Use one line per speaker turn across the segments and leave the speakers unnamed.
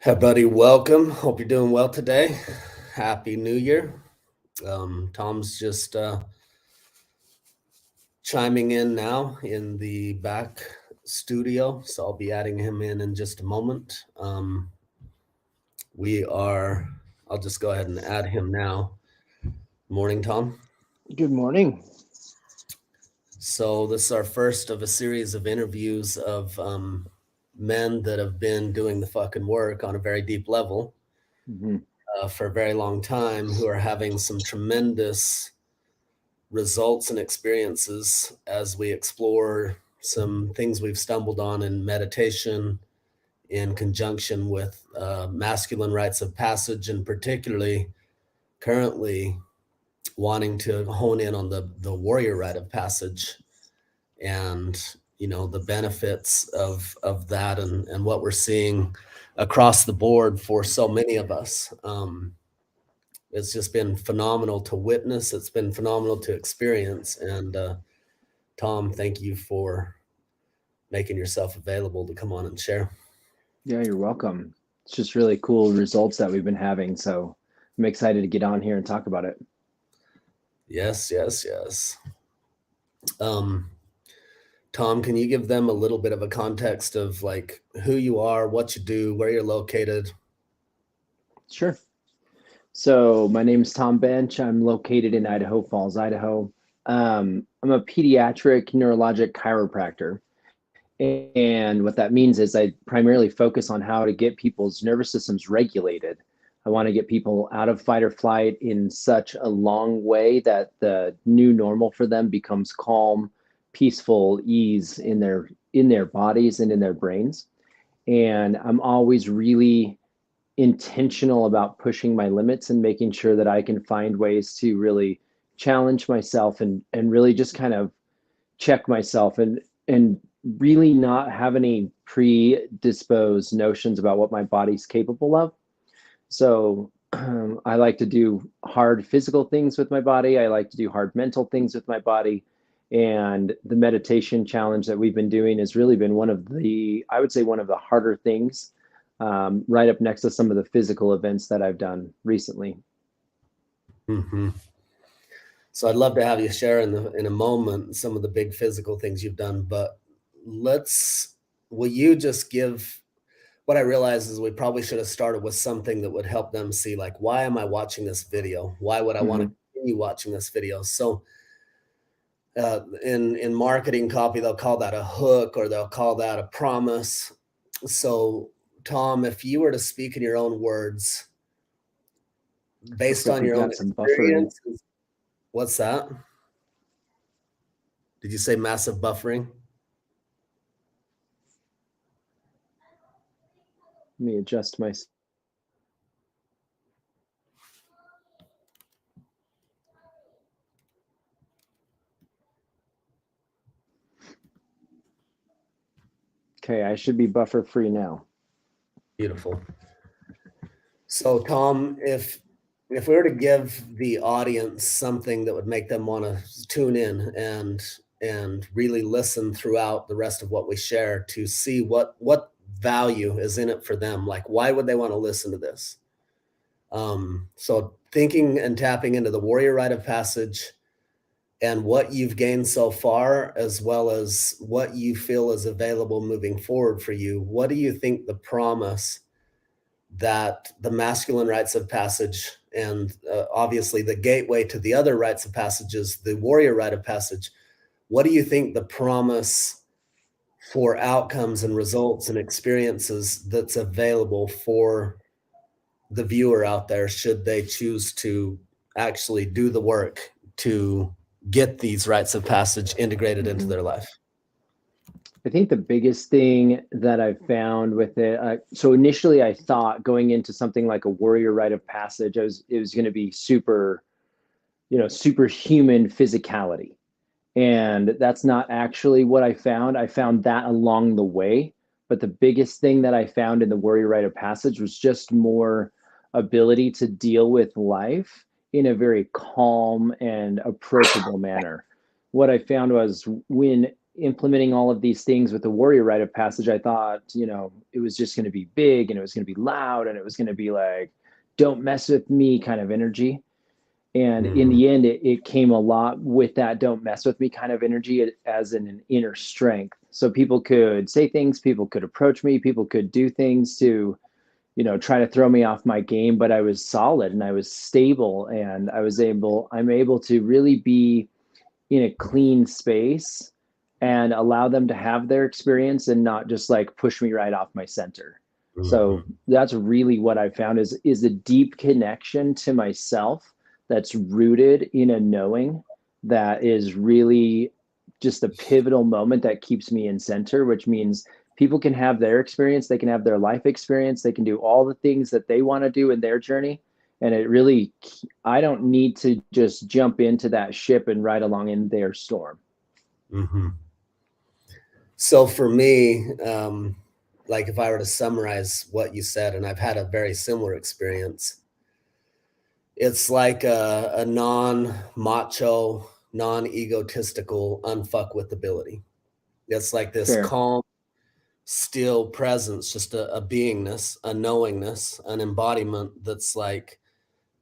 Hey, buddy, welcome. Hope you're doing well today. Happy New Year. Tom's just chiming in now in the back studio, so I'll be adding him in just a moment. I'll just go ahead and add him now. Morning, Tom.
Good morning.
So, this is our first of a series of interviews of men that have been doing the fucking work on a very deep level
Mhm.
for a very long time, who are having some tremendous results and experiences as we explore some things we've stumbled on in meditation in conjunction with masculine rites of passage, and particularly currently wanting to hone in on the warrior rite of passage and the benefits of that and what we're seeing across the board for so many of us. It's just been phenomenal to witness. It's been phenomenal to experience. And Tom, thank you for making yourself available to come on and share.
Yeah, you're welcome. It's just really cool results that we've been having. So I'm excited to get on here and talk about it.
Yes, yes, yes. Um, Tom, can you give them a little bit of a context of like who you are, what you do, where you're located?
Sure. So my name is Tom Bench. I'm located in Idaho Falls, Idaho. I'm a pediatric neurologic chiropractor. And what that means is I primarily focus on how to get people's nervous systems regulated. I want to get people out of fight or flight in such a long way that the new normal for them becomes calm, peaceful ease in their bodies and in their brains. And I'm always really intentional about pushing my limits and making sure that I can find ways to really challenge myself and really just kind of check myself and really not have any predisposed notions about what my body's capable of. So I like to do hard physical things with my body. I like to do hard mental things with my body. And the meditation challenge that we've been doing has really been I would say, one of the harder things, right up next to some of the physical events that I've done recently.
Hmm. So I'd love to have you share in a moment some of the big physical things you've done, but let's will you just give what I realize is we probably should have started with something that would help them see, like, why am I watching this video? Why would I want to
Mhm.
continue watching this video? So in marketing copy, they'll call that a hook or they'll call that a promise. So Tom, if you were to speak in your own words
Looks
based
like
on
we've
your own
got some buffering.
experiences, what's that? Did you say massive buffering?
Let me adjust my. Okay, I should be buffer free now.
Beautiful. So Tom, if we were to give the audience something that would make them want to tune in and really listen throughout the rest of what we share to see what value is in it for them, like why would they want to listen to this? So thinking and tapping into the Warrior Rite of Passage and what you've gained so far, as well as what you feel is available moving forward for you, what do you think the promise that the masculine rites of passage and obviously the gateway to the other rites of passages, the warrior rite of passage, what do you think the promise for outcomes and results and experiences that's available for the viewer out there should they choose to actually do the work to get these rites of passage integrated into
Mhm.
their life?
I think the biggest thing that I've found with it, so initially I thought going into something like a warrior rite of passage, it was going to be super, superhuman physicality. And that's not actually what I found. I found that along the way. But the biggest thing that I found in the warrior rite of passage was just more ability to deal with life in a very calm and approachable manner. What I found was when implementing all of these things with the Warrior Rite of Passage, I thought, it was just going to be big and it was going to be loud and it was going to be like, don't mess with me kind of energy. And in the end, it came a lot with that don't mess with me kind of energy as an inner strength. So people could say things, people could approach me, people could do things to, try to throw me off my game, but I was solid and I was stable and I'm able to really be in a clean space and allow them to have their experience and not just like push me right off my center. So that's really what I found is a deep connection to myself that's rooted in a knowing that is really just a pivotal moment that keeps me in center, which means people can have their experience, they can have their life experience, they can do all the things that they want to do in their journey. And I don't need to just jump into that ship and ride along in their storm.
So for me, like if I were to summarize what you said, and I've had a very similar experience, it's like a non-macho, non-egotistical unfuck-with ability. It's like this calm, still presence, just a beingness, a knowingness, an embodiment that's like,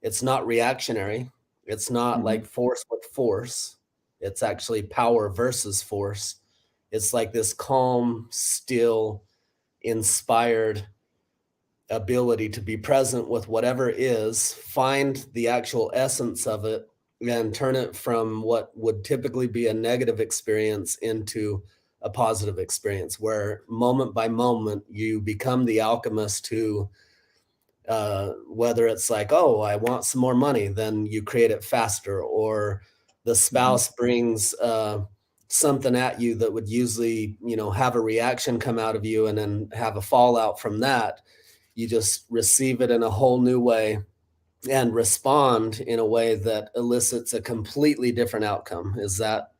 it's not reactionary. It's not like force with force. It's actually power versus force. It's like this calm, still, inspired ability to be present with whatever is, find the actual essence of it, and turn it from what would typically be a negative experience into a positive experience, where moment by moment you become the alchemist who, whether it's like, oh, I want some more money, then you create it faster, or the spouse brings something at you that would usually, have a reaction come out of you and then have a fallout from that. You just receive it in a whole new way and respond in a way that elicits a completely different outcome. Is that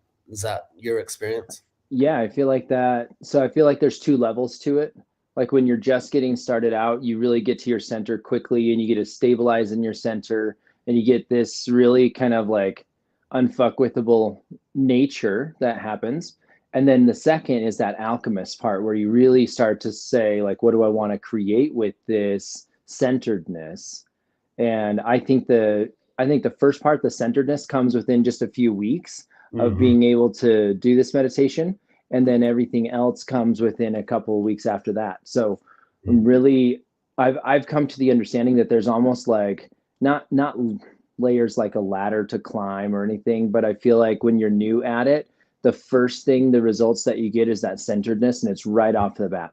your experience?
Yeah, I feel like that. So I feel like there's two levels to it. Like when you're just getting started out, you really get to your center quickly and you get to stabilize in your center and you get this really kind of like unfuckwithable nature that happens. And then the second is that alchemist part where you really start to say, like, what do I want to create with this centeredness? And I think the first part, the centeredness, comes within just a few weeks of being able to do this meditation. And then everything else comes within a couple of weeks after that. So really, I've come to the understanding that there's almost like not layers like a ladder to climb or anything, but I feel like when you're new at it, the first thing, the results that you get is that centeredness, and it's right off the bat.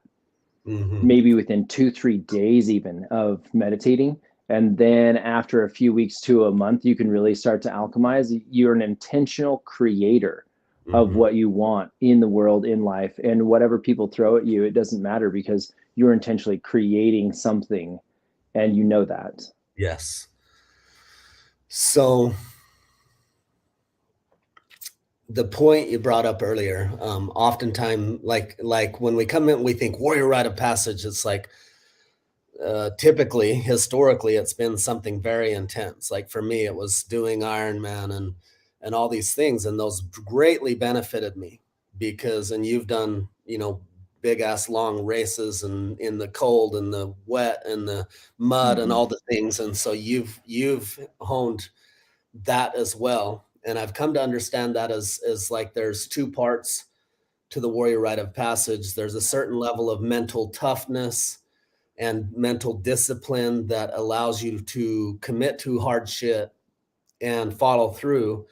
Maybe within 2-3 days even of meditating. And then after a few weeks to a month, you can really start to alchemize. You're an intentional creator of what you want in the world, in life, and whatever people throw at you, it doesn't matter because you're intentionally creating something and you know that.
Yes. So the point you brought up earlier, oftentimes, like when we come in, we think Warrior Rite of Passage. It's like, typically, historically, it's been something very intense. Like for me, it was doing Ironman and all these things, and those greatly benefited me because, and you've done, big ass long races and in the cold and the wet and the mud and all the things, and so you've honed that as well. And I've come to understand that as like there's two parts to the Warrior Rite of Passage. There's a certain level of mental toughness and mental discipline that allows you to commit to hard shit and follow through.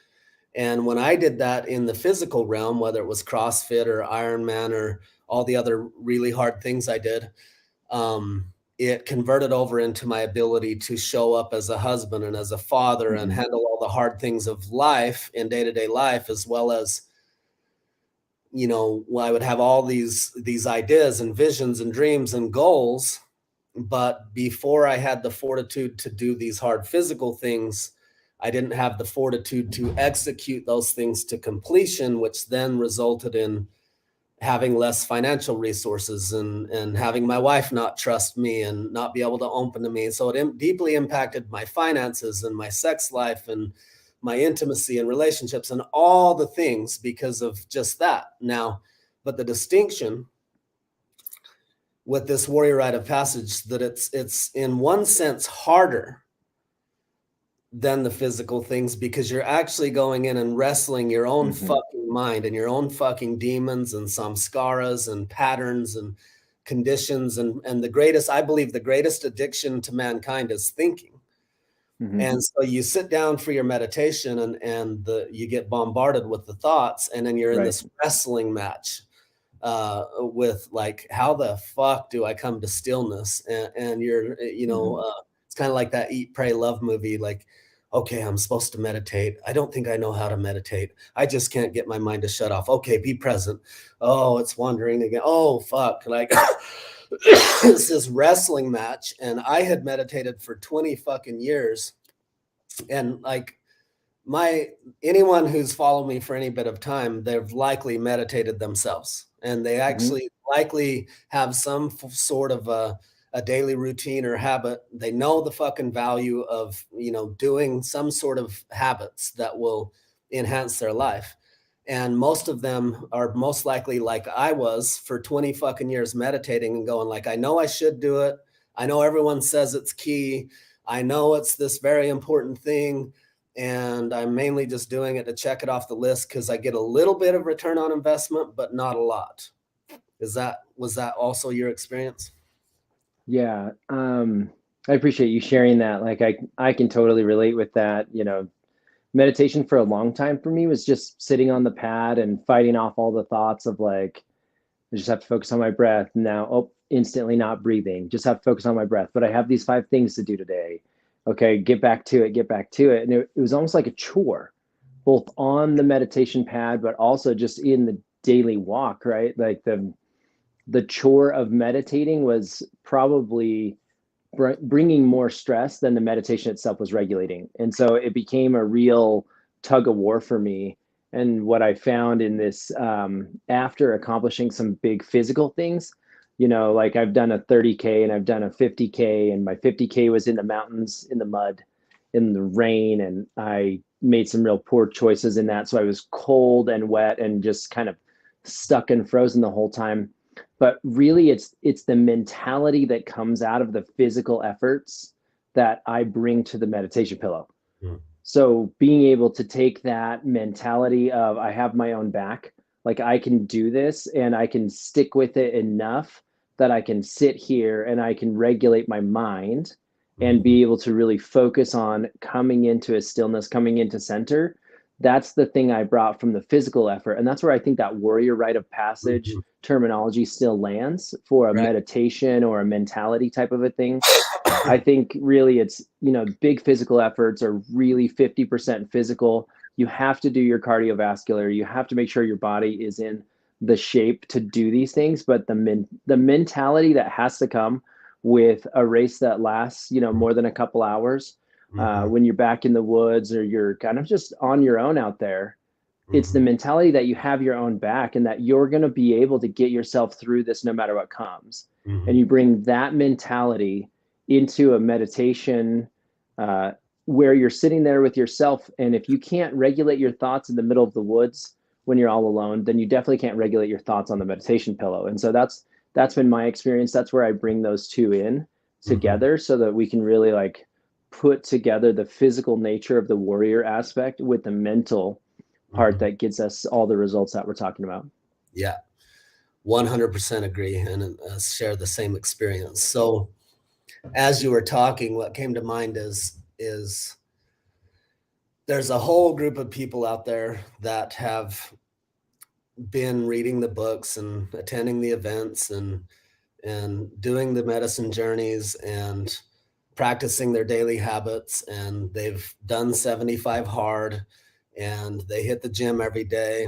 And when I did that in the physical realm, whether it was CrossFit or Ironman or all the other really hard things I did, it converted over into my ability to show up as a husband and as a father and handle all the hard things of life in day-to-day life, as well as, I would have all these ideas and visions and dreams and goals. But before I had the fortitude to do these hard physical things, I didn't have the fortitude to execute those things to completion, which then resulted in having less financial resources and having my wife not trust me and not be able to open to me. So it deeply impacted my finances and my sex life and my intimacy and relationships and all the things because of just that. Now, but the distinction with this Warrior Rite of Passage, that it's in one sense harder than the physical things, because you're actually going in and wrestling your own fucking mind and your own fucking demons and samskaras and patterns and conditions. And the greatest, I believe the greatest addiction to mankind is thinking. And so you sit down for your meditation and you get bombarded with the thoughts, and then you're in this wrestling match with like, how the fuck do I come to stillness? And you're, it's kind of like that Eat, Pray, Love movie. Like, okay, I'm supposed to meditate. I don't think I know how to meditate. I just can't get my mind to shut off. Okay, be present. Oh, it's wandering again. Oh, fuck. Like, it's this wrestling match. And I had meditated for 20 fucking years. And like, anyone who's followed me for any bit of time, they've likely meditated themselves, and they actually likely have some sort of a daily routine or habit. They know the fucking value of, doing some sort of habits that will enhance their life. And most of them are most likely like I was for 20 fucking years, meditating and going like, I know I should do it. I know everyone says it's key. I know it's this very important thing. And I'm mainly just doing it to check it off the list because I get a little bit of return on investment, but not a lot. Was that also your experience?
Yeah. I appreciate you sharing that. Like I can totally relate with that. Meditation for a long time for me was just sitting on the pad and fighting off all the thoughts of like, I just have to focus on my breath now. Instantly not breathing, just have to focus on my breath. But I have these 5 things to do today. Okay, get back to it. And it was almost like a chore, both on the meditation pad, but also just in the daily walk, right? Like the chore of meditating was probably bringing more stress than the meditation itself was regulating. And so it became a real tug of war for me. And what I found in this, after accomplishing some big physical things, like I've done a 30K and I've done a 50K, and my 50K was in the mountains, in the mud, in the rain. And I made some real poor choices in that. So I was cold and wet and just kind of stuck and frozen the whole time. But really it's the mentality that comes out of the physical efforts that I bring to the meditation pillow. So being able to take that mentality of, I have my own back, like I can do this and I can stick with it enough that I can sit here and I can regulate my mind and be able to really focus on coming into a stillness, coming into center. That's the thing I brought from the physical effort. And that's where I think that Warrior Rite of Passage terminology still lands for a meditation or a mentality type of a thing. I think really it's, big physical efforts are really 50% physical. You have to do your cardiovascular. You have to make sure your body is in the shape to do these things. But the mentality that has to come with a race that lasts, more than a couple hours, when you're back in the woods or you're kind of just on your own out there, it's the mentality that you have your own back and that you're going to be able to get yourself through this no matter what comes. And you bring that mentality into a meditation where you're sitting there with yourself. And if you can't regulate your thoughts in the middle of the woods when you're all alone, then you definitely can't regulate your thoughts on the meditation pillow. And so that's been my experience. That's where I bring those two in together so that we can really like put together the physical nature of the warrior aspect with the mental part that gets us all the results that we're talking about.
Yeah, 100% agree and share the same experience. So as you were talking, what came to mind is there's a whole group of people out there that have been reading the books and attending the events and doing the medicine journeys and practicing their daily habits, and they've done 75 hard and they hit the gym every day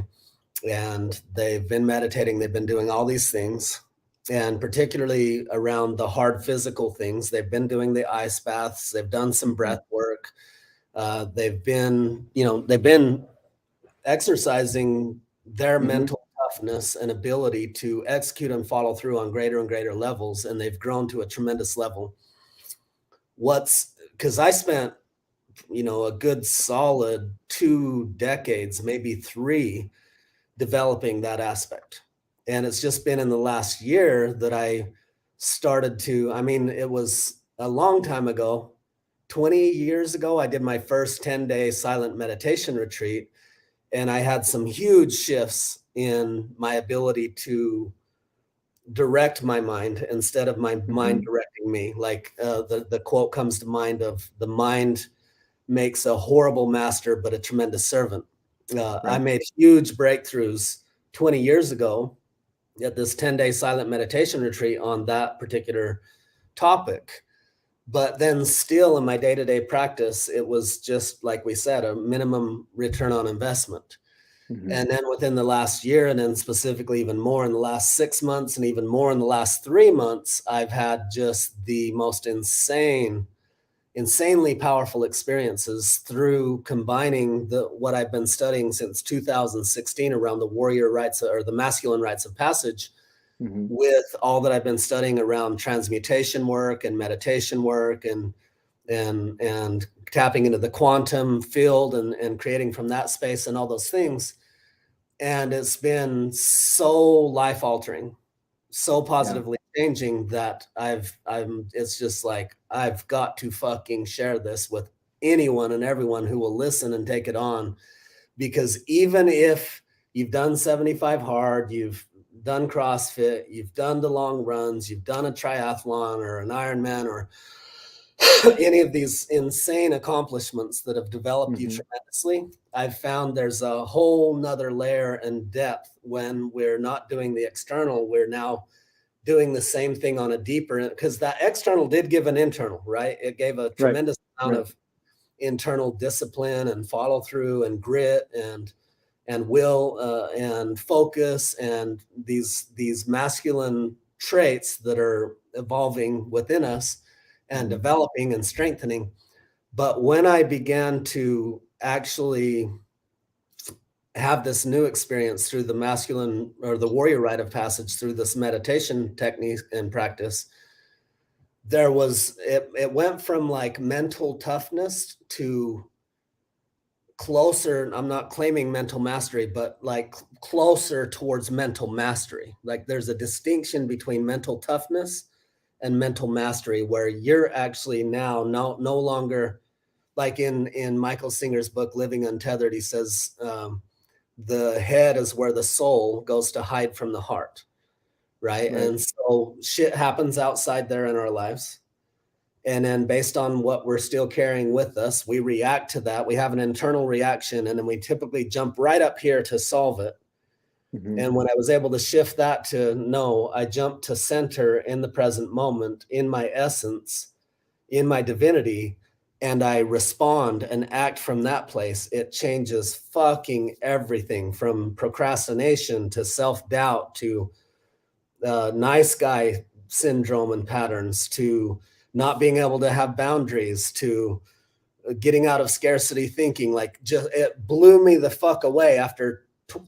and they've been meditating, they've been doing all these things. And particularly around the hard physical things, they've been doing the ice baths, they've done some breath work, they've been exercising their mental toughness and ability to execute and follow through on greater and greater levels, and they've grown to a tremendous level. Because I spent a good solid 2 decades, maybe 3, developing that aspect. And it's just been in the last year that I started to, I mean, it was a long time ago, 20 years ago, I did my first 10-day silent meditation retreat. And I had some huge shifts in my ability to direct my mind instead of my mind directing me. Like the quote comes to mind of, the mind makes a horrible master, but a tremendous servant. I made huge breakthroughs 20 years ago at this 10-day silent meditation retreat on that particular topic. But then still in my day-to-day practice, it was just, like we said, a minimum return on investment. And then within the last year, and then specifically even more in the last 6 months, and even more in the last 3 months, I've had just the most insanely powerful experiences through combining what I've been studying since 2016 around the Warrior Rites, or the masculine rites of passage, with all that I've been studying around transmutation work and meditation work, and tapping into the quantum field, and creating from that space and all those things. And it's been so life altering, so positively changing, that it's just like, I've got to fucking share this with anyone and everyone who will listen and take it on. Because even if you've done 75 hard, you've done CrossFit, you've done the long runs, you've done a triathlon or an Ironman, or any of these insane accomplishments that have developed you tremendously, I've found there's a whole nother layer and depth when we're not doing the external. We're now doing the same thing on a deeper, because that external did give an internal, right? It gave a tremendous amount of internal discipline and follow through and grit and will and focus, and these masculine traits that are evolving within us and developing and strengthening. But when I began to actually have this new experience through the masculine, or the Warrior Rite of Passage, through this meditation technique and practice, it went from like mental toughness to closer. I'm not claiming mental mastery, but like closer towards mental mastery. Like there's a distinction between mental toughness and mental mastery, where you're actually now no longer, like in Michael Singer's book, Living Untethered, he says, the head is where the soul goes to hide from the heart. Right. And so shit happens outside there in our lives. And then based on what we're still carrying with us, we react to that. We have an internal reaction, and then we typically jump right up here to solve it. And when I was able to shift that to, no, I jump to center in the present moment, in my essence, in my divinity, and I respond and act from that place, it changes fucking everything, from procrastination to self-doubt to nice guy syndrome and patterns, to not being able to have boundaries, to getting out of scarcity thinking. Like, just, it blew me the fuck away after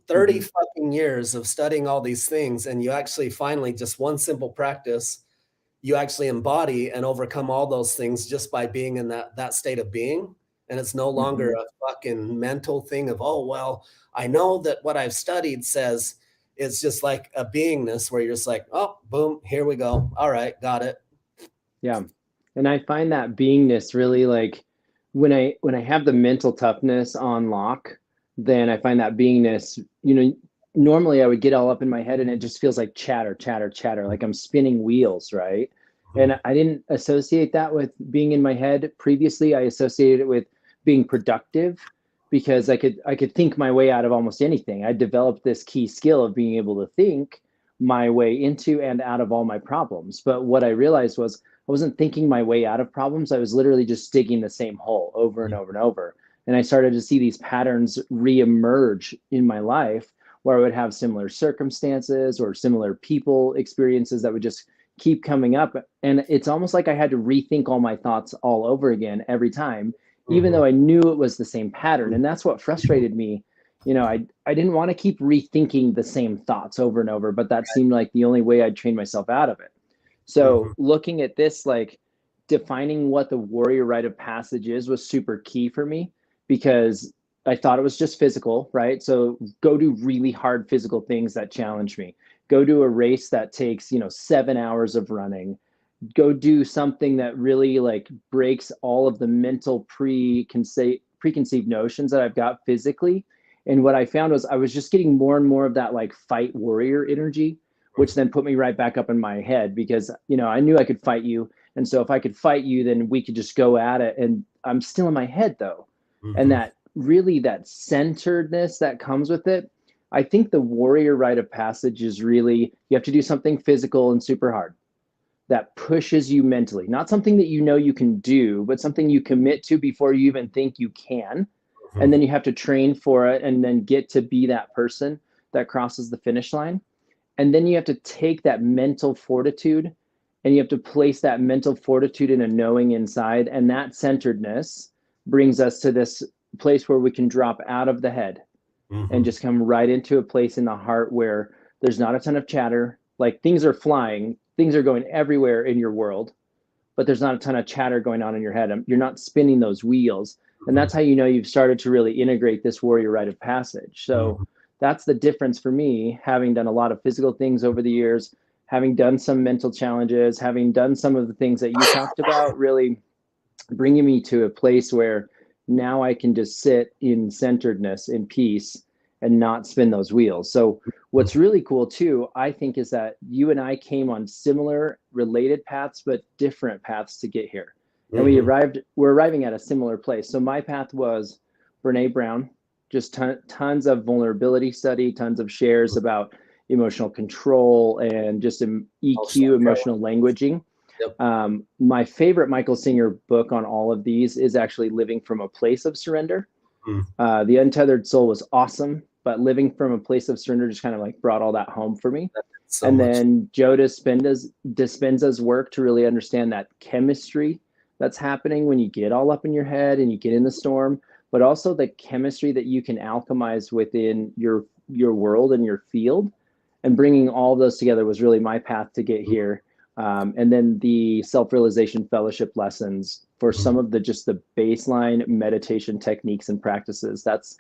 30 fucking years of studying all these things. And you actually finally, just one simple practice, you actually embody and overcome all those things just by being in that state of being. And it's no longer a fucking mental thing of, oh, well, I know that what I've studied says. It's just like a beingness where you're just like, oh, boom, here we go. All right, got it.
Yeah. And I find that beingness really, like, when I have the mental toughness on lock, then I find that beingness, normally I would get all up in my head and it just feels like chatter, chatter, chatter, like I'm spinning wheels, right? And I didn't associate that with being in my head previously. I associated it with being productive, because I could think my way out of almost anything. I developed this key skill of being able to think my way into and out of all my problems. But what I realized was I wasn't thinking my way out of problems. I was literally just digging the same hole over and over and over. And I started to see these patterns reemerge in my life, where I would have similar circumstances or similar people experiences that would just keep coming up. And it's almost like I had to rethink all my thoughts all over again every time, even though I knew it was the same pattern. And that's what frustrated me. I didn't want to keep rethinking the same thoughts over and over, but that seemed like the only way I'd train myself out of it. So looking at this, like, defining what the Warrior Rite of Passage is was super key for me, because I thought it was just physical, right? So go do really hard physical things that challenge me. Go do a race that takes, 7 hours of running. Go do something that really like breaks all of the mental preconceived notions that I've got physically. And what I found was I was just getting more and more of that like fight warrior energy, which then put me right back up in my head, because, I knew I could fight you. And so if I could fight you, then we could just go at it. And I'm still in my head though. And that really, that centeredness that comes with it, I think the Warrior Rite of Passage is really, you have to do something physical and super hard that pushes you mentally, not something that you can do, but something you commit to before you even think you can. And then you have to train for it and then get to be that person that crosses the finish line. And then you have to take that mental fortitude and you have to place that mental fortitude in a knowing inside. And that centeredness brings us to this place where we can drop out of the head and just come right into a place in the heart where there's not a ton of chatter. Like things are flying, things are going everywhere in your world, but there's not a ton of chatter going on in your head. You're not spinning those wheels. And that's how you've started to really integrate this Warrior Rite of Passage. So that's the difference for me, having done a lot of physical things over the years, having done some mental challenges, having done some of the things that you talked about, really bringing me to a place where now I can just sit in centeredness, in peace, and not spin those wheels. So what's really cool too, I think, is that you and I came on similar related paths, but different paths to get here. And we're arriving at a similar place. So my path was Brene Brown, just tons of vulnerability study, tons of shares about emotional control and just EQ, emotional languaging.
Yep.
My favorite Michael Singer book on all of these is actually Living from a Place of Surrender. The Untethered Soul was awesome, but Living from a Place of Surrender just kind of like brought all that home for me. Then Joe Dispenza's work to really understand that chemistry that's happening when you get all up in your head and you get in the storm, but also the chemistry that you can alchemize within your world and your field. And bringing all those together was really my path to get here. And then the self-realization fellowship lessons for some of the baseline meditation techniques and practices. That's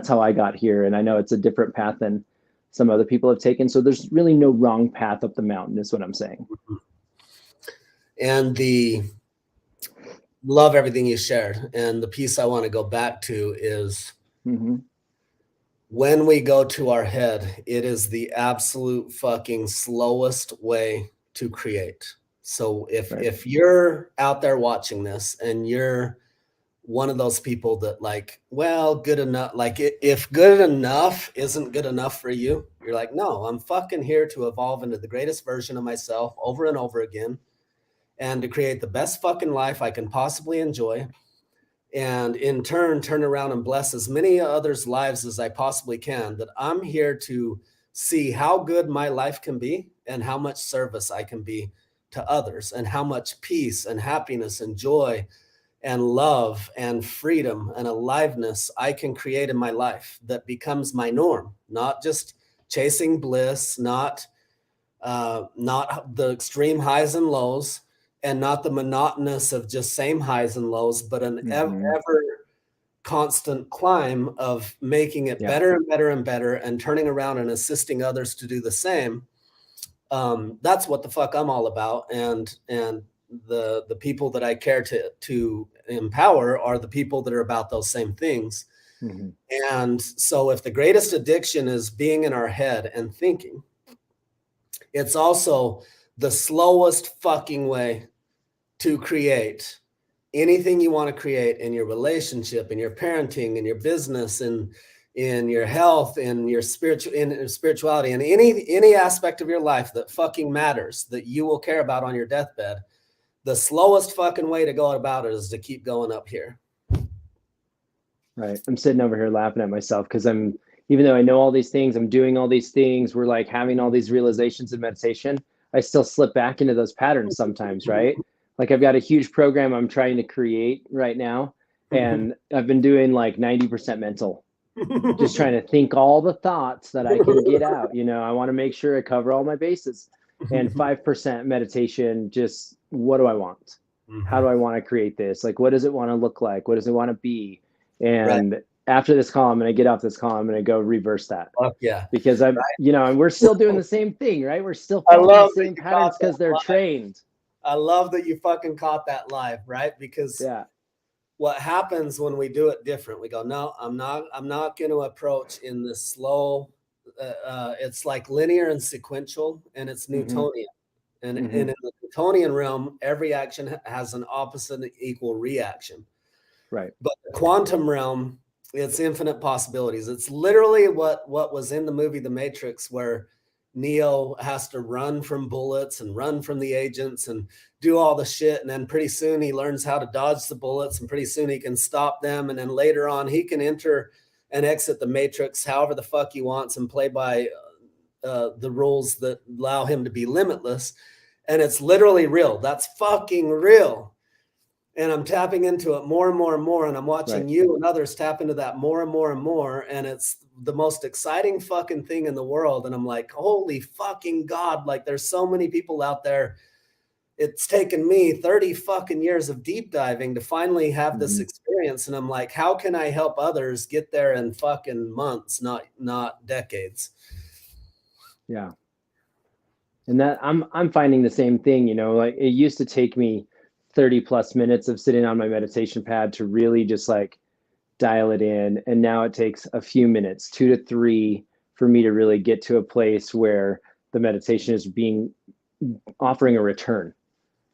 how I got here. And I know it's a different path than some other people have taken. So there's really no wrong path up the mountain is what I'm saying.
And love everything you shared. And the piece I want to go back to is when we go to our head, it is the absolute fucking slowest way to create. So if you're out there watching this and you're one of those people that like, well, good enough, like if good enough isn't good enough for you, you're like, no, I'm fucking here to evolve into the greatest version of myself over and over again and to create the best fucking life I can possibly enjoy. And in turn, turn around and bless as many others' lives as I possibly can, that I'm here to see how good my life can be and how much service I can be to others and how much peace and happiness and joy and love and freedom and aliveness I can create in my life that becomes my norm, not just chasing bliss, not the extreme highs and lows, and not the monotonous of just same highs and lows, but an ever constant climb of making it better and better and better and turning around and assisting others to do the same. That's what the fuck I'm all about. And the people that I care to empower are the people that are about those same things. And so if the greatest addiction is being in our head and thinking, it's also the slowest fucking way to create anything you want to create in your relationship, in your parenting, in your business, in your health, in your spirituality, in any aspect of your life that fucking matters, that you will care about on your deathbed. The slowest fucking way to go about it is to keep going up here.
Right. I'm sitting over here laughing at myself because even though I know all these things, I'm doing all these things, we're like having all these realizations in meditation, I still slip back into those patterns sometimes, right? Like I've got a huge program I'm trying to create right now, and I've been doing like 90% mental, just trying to think all the thoughts that I can get out. I want to make sure I cover all my bases, and 5% meditation, just what do I want? How do I want to create this? Like, what does it want to look like? What does it want to be?
Right.
And after this call, I'm going to get off this call. I'm going to go reverse that.
Fuck yeah.
Because I'm, and we're still doing the same thing, right? We're still
I
following the
love that
same
you
patterns
caught
because
that
they're
live.
trained.
I love that you fucking caught that live, right? Because what happens when we do it different, we go, no, I'm not going to approach in this slow, it's like linear and sequential, and it's Newtonian. And in the Newtonian realm, every action has an opposite and equal reaction.
Right.
But the quantum realm, it's infinite possibilities. It's literally what was in the movie The Matrix, where Neo has to run from bullets and run from the agents and do all the shit. And then pretty soon he learns how to dodge the bullets, and pretty soon he can stop them. And then later on, he can enter and exit the Matrix however the fuck he wants and play by the rules that allow him to be limitless. And it's literally real. That's fucking real. And I'm tapping into it more and more and more. And I'm watching you and others tap into that more and more and more. And it's the most exciting fucking thing in the world. And I'm like, holy fucking God. Like, there's so many people out there. It's taken me 30 fucking years of deep diving to finally have this experience. And I'm like, how can I help others get there in fucking months, not decades?
Yeah. And that I'm finding the same thing, like it used to take me 30 plus minutes of sitting on my meditation pad to really just like dial it in. And now it takes a few minutes, 2 to 3, for me to really get to a place where the meditation is offering a return.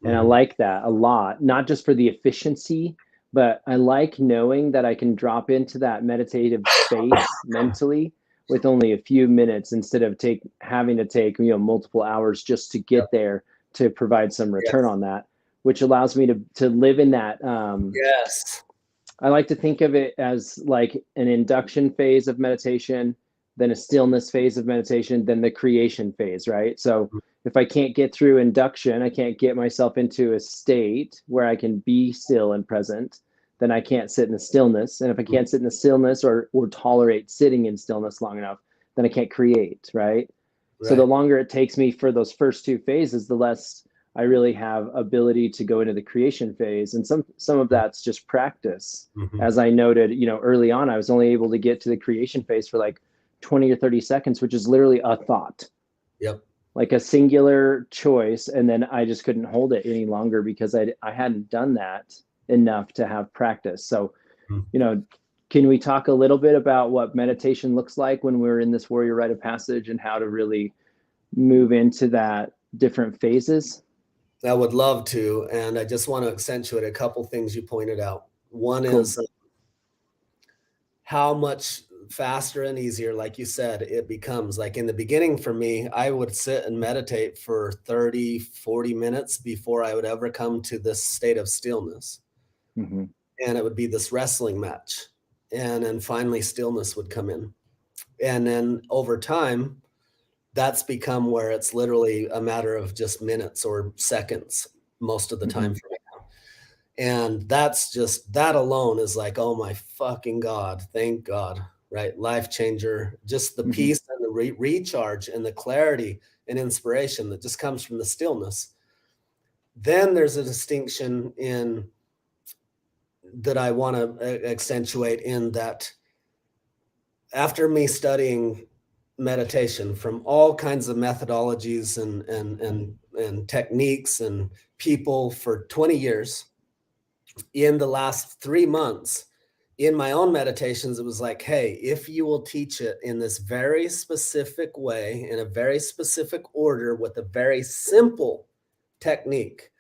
And I like that a lot, not just for the efficiency, but I like knowing that I can drop into that meditative space mentally with only a few minutes instead of having to take multiple hours just to get there to provide some return on that, which allows me to live in that. I like to think of it as like an induction phase of meditation, then a stillness phase of meditation, then the creation phase, right? So if I can't get through induction, I can't get myself into a state where I can be still and present, then I can't sit in the stillness. And if I can't sit in the stillness or tolerate sitting in stillness long enough, then I can't create, right? So the longer it takes me for those first 2 phases, the less I really have ability to go into the creation phase. And some of that's just practice. As I noted, early on, I was only able to get to the creation phase for like 20 or 30 seconds, which is literally a thought. Like a singular choice. And then I just couldn't hold it any longer because I hadn't done that enough to have practice. So, can we talk a little bit about what meditation looks like when we're in this Warrior Rite of Passage and how to really move into that different phases?
I would love to. And I just want to accentuate a couple things you pointed out. One is how much faster and easier, like you said, it becomes. Like in the beginning for me, I would sit and meditate for 30, 40 minutes before I would ever come to this state of stillness. And it would be this wrestling match. And then finally stillness would come in. And then over time, that's become where it's literally a matter of just minutes or seconds most of the time for me now. And that alone is like, oh my fucking God, thank God, right? Life changer, just the peace and the recharge and the clarity and inspiration that just comes from the stillness. Then there's a distinction that I want to accentuate in that after me studying meditation from all kinds of methodologies and techniques and people for 20 years, in the last 3 months in my own meditations, it was like, hey, if you will teach it in this very specific way, in a very specific order, with a very simple technique,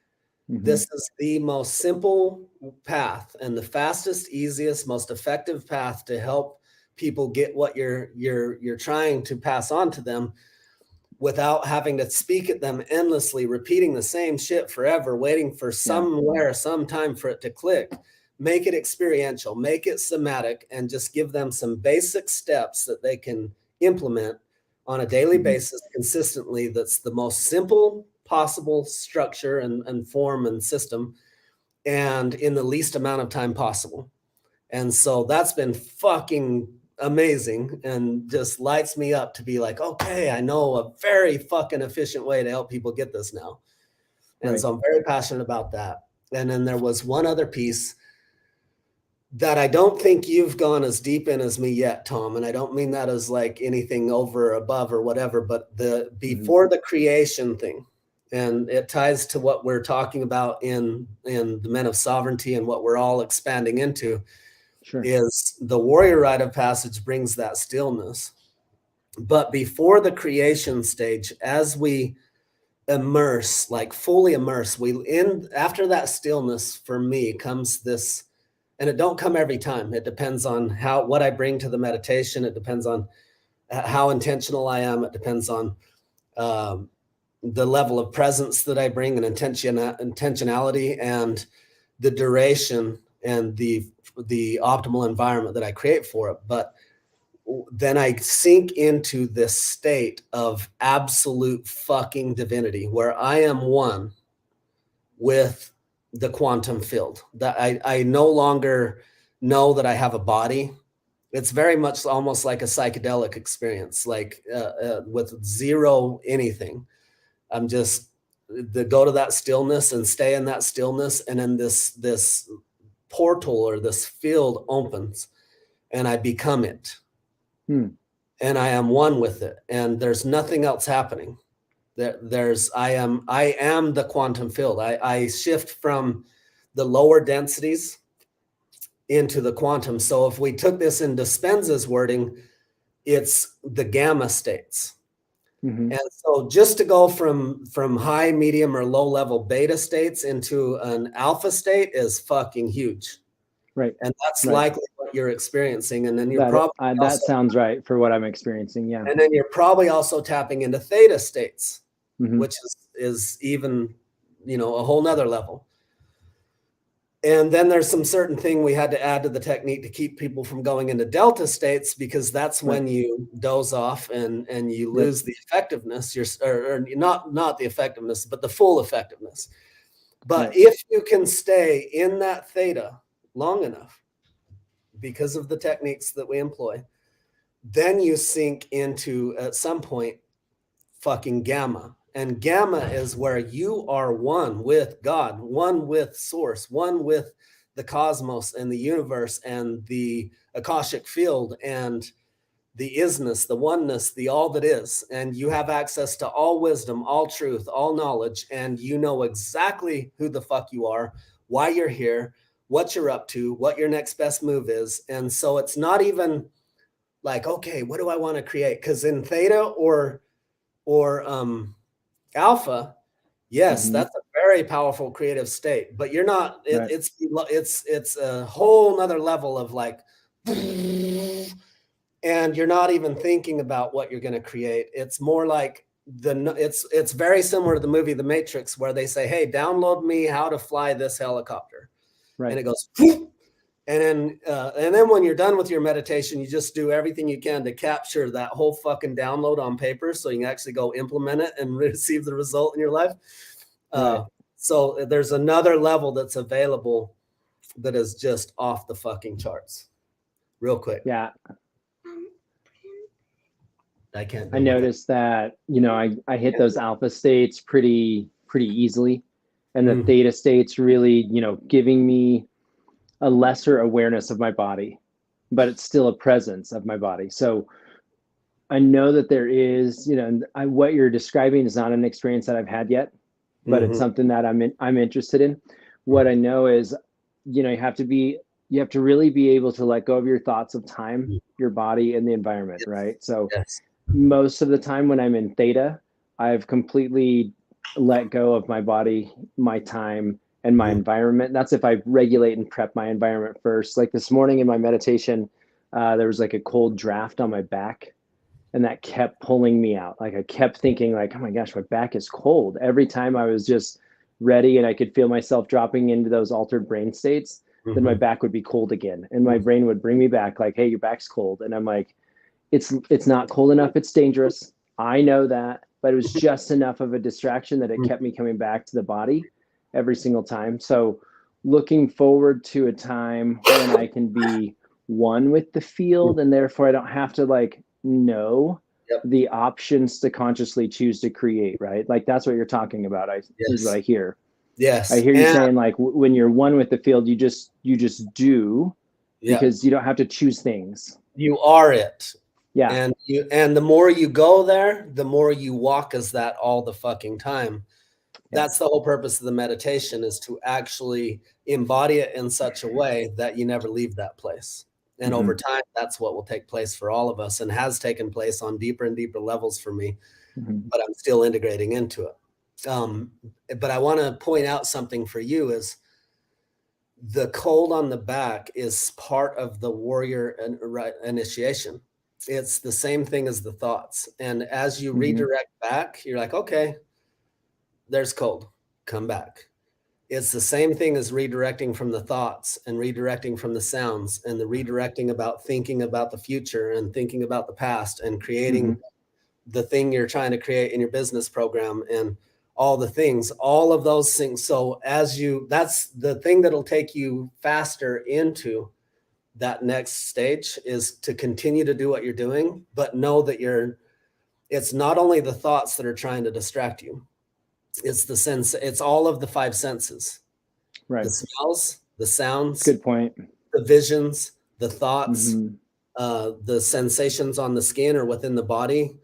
this is the most simple path and the fastest, easiest, most effective path to help people get what you're trying to pass on to them without having to speak at them endlessly, repeating the same shit forever, waiting for somewhere, sometime for it to click. Make it experiential, make it somatic, and just give them some basic steps that they can implement on a daily basis consistently. That's the most simple possible structure and form and system, and in the least amount of time possible. And so that's been fucking amazing and just lights me up to be like, okay, I know a very fucking efficient way to help people get this now. And so I'm very passionate about that. And then there was one other piece that I don't think you've gone as deep in as me yet, Tom. And I don't mean that as like anything over or above or whatever, but the before the creation thing. And it ties to what we're talking about in the Men of Sovereignty and what we're all expanding into.
Sure.
Is the Warrior Rite of Passage brings that stillness. But before the creation stage, as we immerse, like fully immerse, after that stillness for me comes this, and it don't come every time. It depends on what I bring to the meditation. It depends on how intentional I am. It depends on the level of presence that I bring and intentionality and the duration and the optimal environment that I create for it. But then I sink into this state of absolute fucking divinity where I am one with the quantum field. That I no longer know that I have a body. It's very much almost like a psychedelic experience, like with zero anything. I'm just go to that stillness and stay in that stillness, and then this portal or this field opens, and I become it. And I am one with it, and there's nothing else happening. I am the quantum field. I shift from the lower densities into the quantum. So if we took this in Dispenza's wording, it's the gamma states. And so just to go from high, medium, or low level beta states into an alpha state is fucking huge.
Right.
And that's likely what you're experiencing. And then you're
that sounds right for what I'm experiencing. Yeah.
And then you're probably also tapping into theta states, which is even, a whole nother level. And then there's some certain thing we had to add to the technique to keep people from going into delta states, because that's when you doze off and you lose the effectiveness. Or not the effectiveness, but the full effectiveness. But if you can stay in that theta long enough, because of the techniques that we employ, then you sink into, at some point, fucking gamma. And gamma is where you are one with God, one with source, one with the cosmos and the universe and the Akashic field and the isness, the oneness, the all that is. And you have access to all wisdom, all truth, all knowledge, and you know exactly who the fuck you are, why you're here, what you're up to, what your next best move is. And so it's not even like, okay, what do I want to create? Because in theta or alpha, yes, that's a very powerful creative state, but you're not, it's a whole nother level of like, and you're not even thinking about what you're going to create. It's more like it's very similar to the movie The Matrix, where they say, hey, download me how to fly this helicopter. And it goes, and then when you're done with your meditation, you just do everything you can to capture that whole fucking download on paper so you can actually go implement it and receive the result in your life. So there's another level that's available that is just off the fucking charts. Real quick.
Yeah.
I
noticed that, I hit those alpha states pretty easily. And the theta states really, giving me a lesser awareness of my body, but it's still a presence of my body. So I know that there is, what you're describing is not an experience that I've had yet, but it's something that I'm interested in. What I know is, you have to really be able to let go of your thoughts of time, your body, and the environment, right? So most of the time when I'm in theta, I've completely let go of my body, my time, and my environment. That's if I regulate and prep my environment first. Like this morning in my meditation, there was like a cold draft on my back, and that kept pulling me out. Like I kept thinking like, oh my gosh, my back is cold. Every time I was just ready and I could feel myself dropping into those altered brain states, then my back would be cold again. And my brain would bring me back like, hey, your back's cold. And I'm like, it's not cold enough. It's dangerous. I know that, but it was just enough of a distraction that it kept me coming back to the body every single time. So looking forward to a time when I can be one with the field, and therefore I don't have to like know the options to consciously choose to create, right? Like that's what you're talking about. Is what I hear. I
Yes.
hear you
And
saying like when you're one with the field, you just do
yeah,
because you don't have to choose things.
you are it.
Yeah.
And the more you go there, the more you walk as that all the fucking time.
Yeah.
That's the whole purpose of the meditation, is to actually embody it in such a way that you never leave that place. And over time, that's what will take place for all of us, and has taken place on deeper and deeper levels for me, but I'm still integrating into it. But I want to point out something for you is the cold on the back is part of the warrior initiation. It's the same thing as the thoughts. And as you redirect back, you're like, okay, there's cold, come back. It's the same thing as redirecting from the thoughts and redirecting from the sounds and the redirecting about thinking about the future and thinking about the past and creating the thing you're trying to create in your business program and all the things, all of those things. So that's the thing that'll take you faster into that next stage, is to continue to do what you're doing, but know that it's not only the thoughts that are trying to distract you. It's the sense, it's all of the five senses,
Right.
the smells, the sounds,
Good point.
the visions, the thoughts, the sensations on the skin or within the body,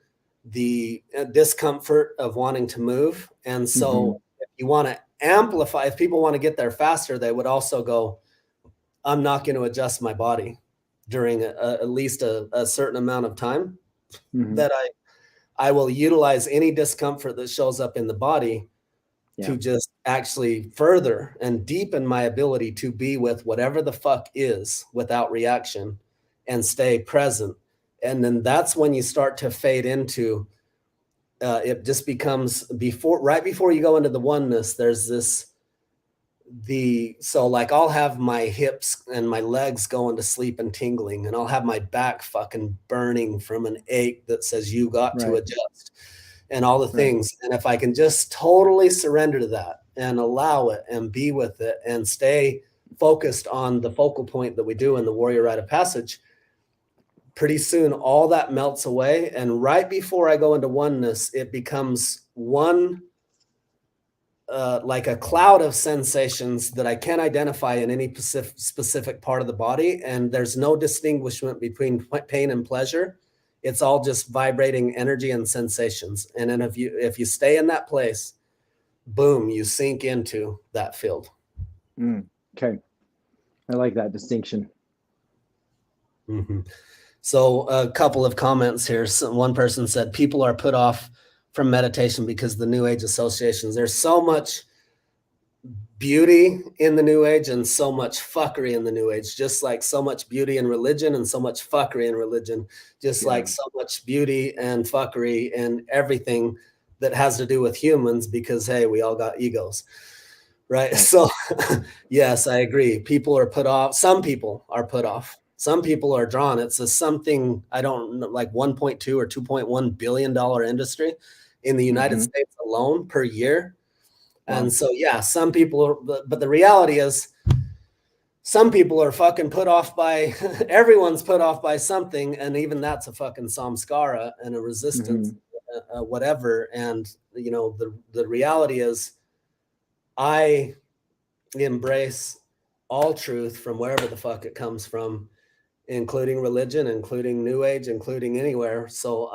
the discomfort of wanting to move. And so if you want to amplify, if people want to get there faster, they would also go, I'm not going to adjust my body during at least a certain amount of time, that I will utilize any discomfort that shows up in the body to just actually further and deepen my ability to be with whatever the fuck is without reaction and stay present. And then that's when you start to fade into, it just becomes right before you go into the oneness, there's this, so like I'll have my hips and my legs going to sleep and tingling, and I'll have my back fucking burning from an ache that says you got to adjust and all the things. And if I can just totally surrender to that and allow it and be with it and stay focused on the focal point that we do in the Warrior Rite of Passage, pretty soon all that melts away. And right before I go into oneness, it becomes one, like a cloud of sensations that I can't identify in any specific part of the body. And there's no distinguishment between pain and pleasure. It's all just vibrating energy and sensations. And then if you stay in that place, boom, you sink into that field.
Okay. I like that distinction.
So a couple of comments here. One person said, people are put off from meditation because the New Age associations. There's so much beauty in the New Age and so much fuckery in the New Age, just like so much beauty in religion and so much fuckery in religion, just like so much beauty and fuckery in everything that has to do with humans, because, hey, we all got egos, right? So yes, I agree. People are put off. Some people are put off. Some people are drawn. It's something, I don't know, like 1.2 or $2.1 billion industry in the United States alone per year. And so, yeah, some people, but the reality is some people are fucking put off by, everyone's put off by something. And even that's a fucking samskara and a resistance, whatever. And, you know, the reality is I embrace all truth from wherever the fuck it comes from, including religion, including New Age, including anywhere. So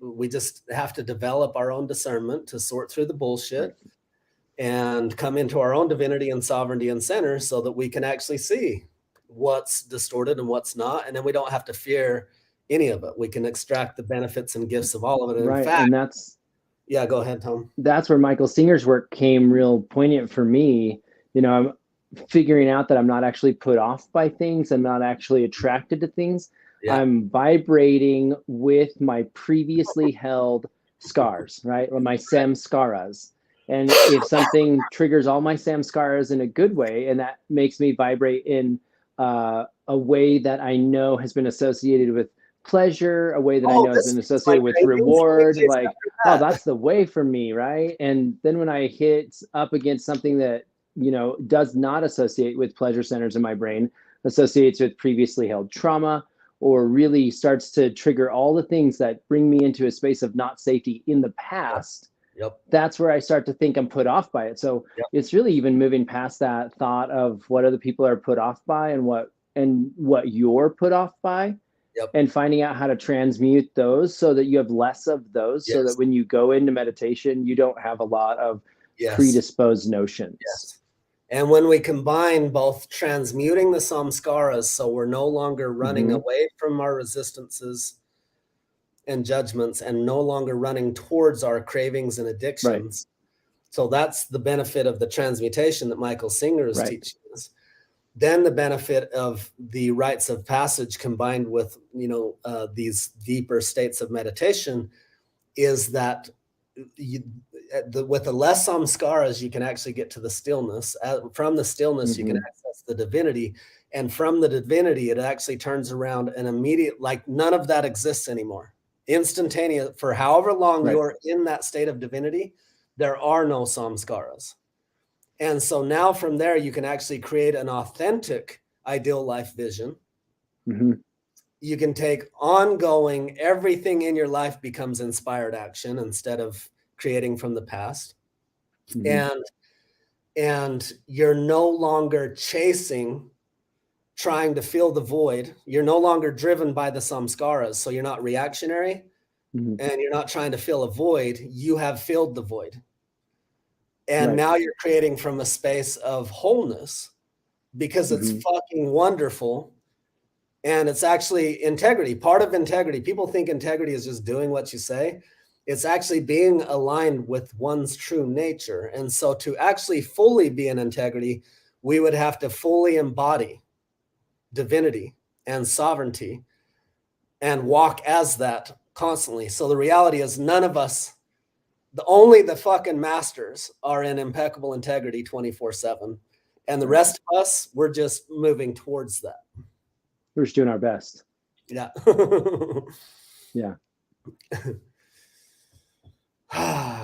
we just have to develop our own discernment to sort through the bullshit and come into our own divinity and sovereignty and center, so that we can actually see what's distorted and what's not. And then we don't have to fear any of it. We can extract the benefits and gifts of all of it. And in fact,
and
yeah, go ahead, Tom.
That's where Michael Singer's work came real poignant for me. You know, I'm figuring out that I'm not actually put off by things. I'm not actually attracted to things. I'm vibrating with my previously held scars, right? Or my samskaras. And if something triggers all my samskaras in a good way, and that makes me vibrate in a way that I know has been associated with pleasure, a way that I know has been associated with reward, like, oh, that's the way for me, right? And then when I hit up against something that, you know, does not associate with pleasure centers in my brain, associates with previously held trauma, or really starts to trigger all the things that bring me into a space of not safety in the past,
Yep.
that's where I start to think I'm put off by it. So
Yep.
it's really even moving past that thought of what other people are put off by and what you're put off by,
Yep.
and finding out how to transmute those so that you have less of those, so that
Yes.
when you go into meditation, you don't have a lot of
Yes.
predisposed notions.
Yes. And when we combine both transmuting the samskaras, so we're no longer running away from our resistances and judgments and no longer running towards our cravings and addictions. Right. So that's the benefit of the transmutation that Michael Singer is teaching us. Then the benefit of the rites of passage combined with, these deeper states of meditation is that with the less samskaras, you can actually get to the stillness. From the stillness, you can access the divinity. And from the divinity, it actually turns around and immediate, like none of that exists anymore. Instantaneous, for however long you're in that state of divinity, there are no samskaras. And so now from there, you can actually create an authentic ideal life vision. You can take ongoing, everything in your life becomes inspired action instead of creating from the past. And you're no longer chasing, trying to fill the void. You're no longer driven by the samskaras. So you're not reactionary and you're not trying to fill a void. You have filled the void. And now you're creating from a space of wholeness because it's fucking wonderful. And it's actually integrity. Part of integrity, people think integrity is just doing what you say. It's actually being aligned with one's true nature. And so to actually fully be in integrity, we would have to fully embody divinity and sovereignty and walk as that constantly. So the reality is none of us, only the fucking masters are in impeccable integrity 24/7. And the rest of us, we're just moving towards that.
We're just doing our best.
Yeah.
Yeah.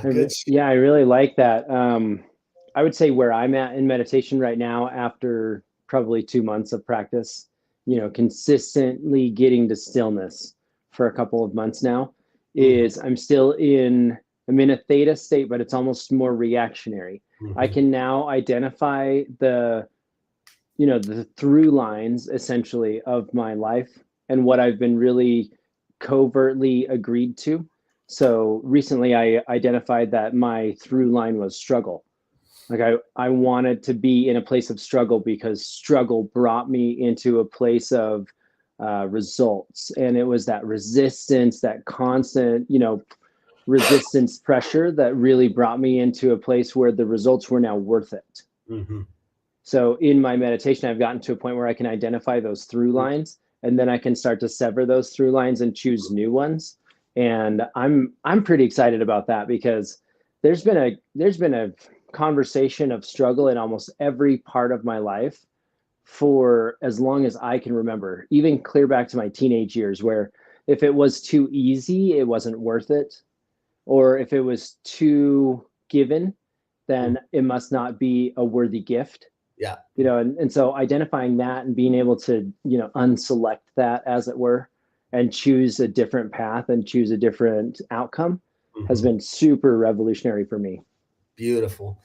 Good.
Yeah, I really like that. I would say where I'm at in meditation right now, after probably 2 months of practice, consistently getting to stillness for a couple of months now, is I'm in a theta state, but it's almost more reactionary. I can now identify the through lines essentially of my life and what I've been really covertly agreed to. So recently I identified that my through line was struggle. Like I wanted to be in a place of struggle because struggle brought me into a place of results. And it was that resistance, that constant, resistance pressure that really brought me into a place where the results were now worth it. So in my meditation, I've gotten to a point where I can identify those through lines, and then I can start to sever those through lines and choose new ones. And I'm pretty excited about that because there's been a conversation of struggle in almost every part of my life for as long as I can remember, even clear back to my teenage years, where if it was too easy, it wasn't worth it. Or if it was too given, then it must not be a worthy gift.
Yeah.
And so identifying that and being able to, unselect that, as it were, and choose a different path and choose a different outcome has been super revolutionary for me.
Beautiful.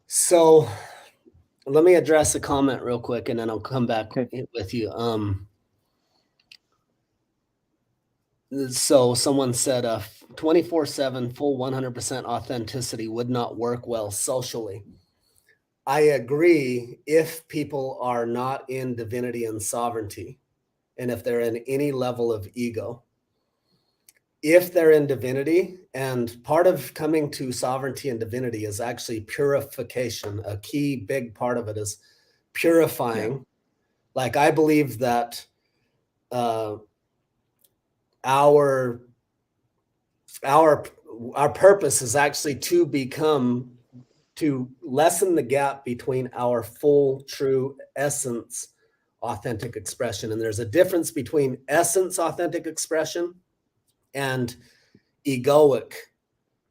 So let me address a comment real quick and then I'll come back with you. So someone said 24/7 full 100% authenticity would not work well socially. I agree if people are not in divinity and sovereignty, and if they're in any level of ego. If they're in divinity, and part of coming to sovereignty and divinity is actually purification. A key big part of it is purifying. Yeah. Like I believe that our purpose is actually to lessen the gap between our full, true essence, authentic expression. And there's a difference between essence, authentic expression, and egoic,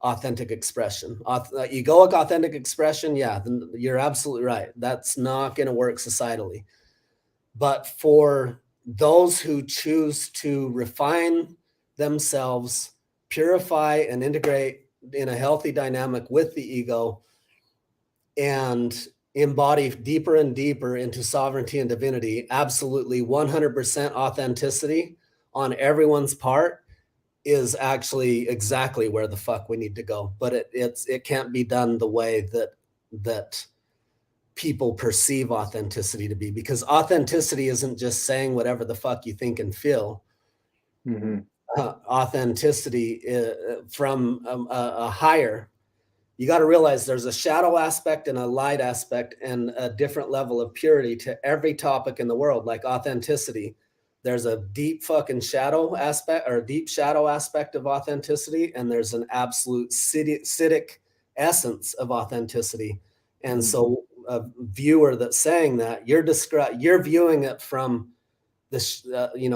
authentic expression. Egoic, authentic expression, yeah, you're absolutely right. That's not going to work societally. But for those who choose to refine themselves, purify and integrate in a healthy dynamic with the ego and embody deeper and deeper into sovereignty and divinity, absolutely 100% authenticity on everyone's part is actually exactly where the fuck we need to go. But it can't be done the way that people perceive authenticity to be, because authenticity isn't just saying whatever the fuck you think and feel.
Mm-hmm.
Authenticity from a higher, you got to realize there's a shadow aspect and a light aspect and a different level of purity to every topic in the world. Like authenticity, there's a deep fucking shadow aspect, or a deep shadow aspect of authenticity, and there's an absolute acidic essence of authenticity. And so a viewer that's saying that, you're viewing it from this,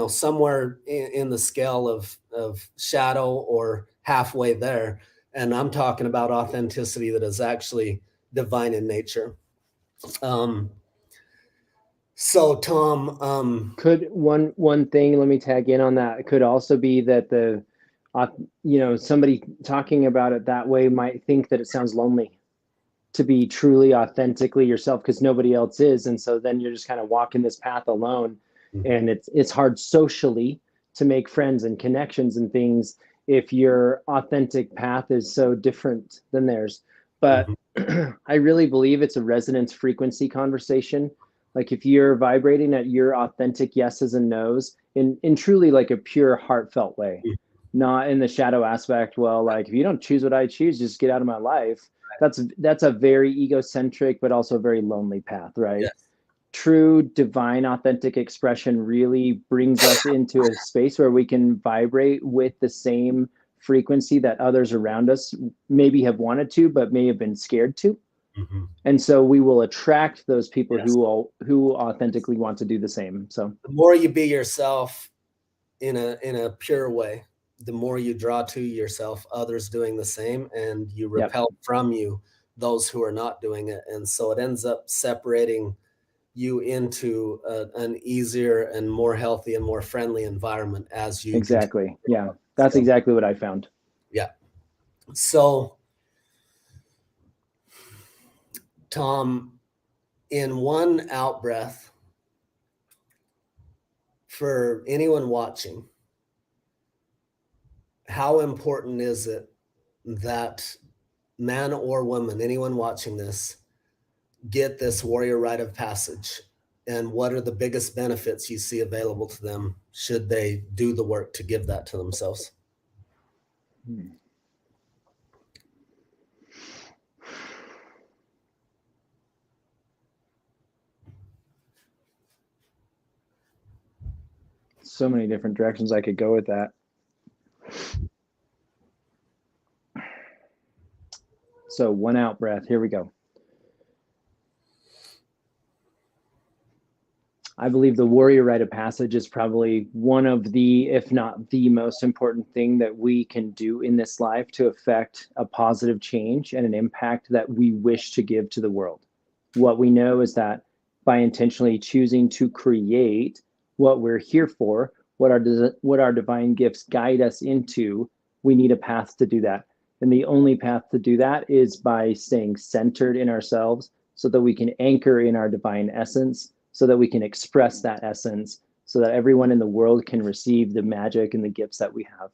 somewhere in the scale of shadow or halfway there. And I'm talking about authenticity that is actually divine in nature. So Tom,
could one thing, let me tag in on that, it could also be that somebody talking about it that way might think that it sounds lonely to be truly authentically yourself, because nobody else is. And so then you're just kind of walking this path alone. And it's hard socially to make friends and connections and things if your authentic path is so different than theirs. But I really believe it's a resonance frequency conversation. Like if you're vibrating at your authentic yeses and nos in truly like a pure heartfelt way, not in the shadow aspect, well, like if you don't choose what I choose, just get out of my life. That's a very egocentric, but also very lonely path, right? Yes. True divine authentic expression really brings us into a space where we can vibrate with the same frequency that others around us maybe have wanted to, but may have been scared to. And so we will attract those people who authentically want to do the same. So
the more you be yourself in a pure way, the more you draw to yourself others doing the same, and you repel from you those who are not doing it. And so it ends up separating you into an easier and more healthy and more friendly environment as you
exactly. Yeah, that's exactly what I found.
Yeah. So Tom, in one out breath, for anyone watching, how important is it that man or woman, anyone watching this, get this Warrior Rite of Passage? And what are the biggest benefits you see available to them should they do the work to give that to themselves?
So many different directions I could go with that. So one out breath, here we go. I believe the Warrior Rite of Passage is probably one of the, if not the most important thing that we can do in this life to affect a positive change and an impact that we wish to give to the world. What we know is that by intentionally choosing to create what we're here for, what our divine gifts guide us into, we need a path to do that. And the only path to do that is by staying centered in ourselves so that we can anchor in our divine essence, so that we can express that essence, so that everyone in the world can receive the magic and the gifts that we have.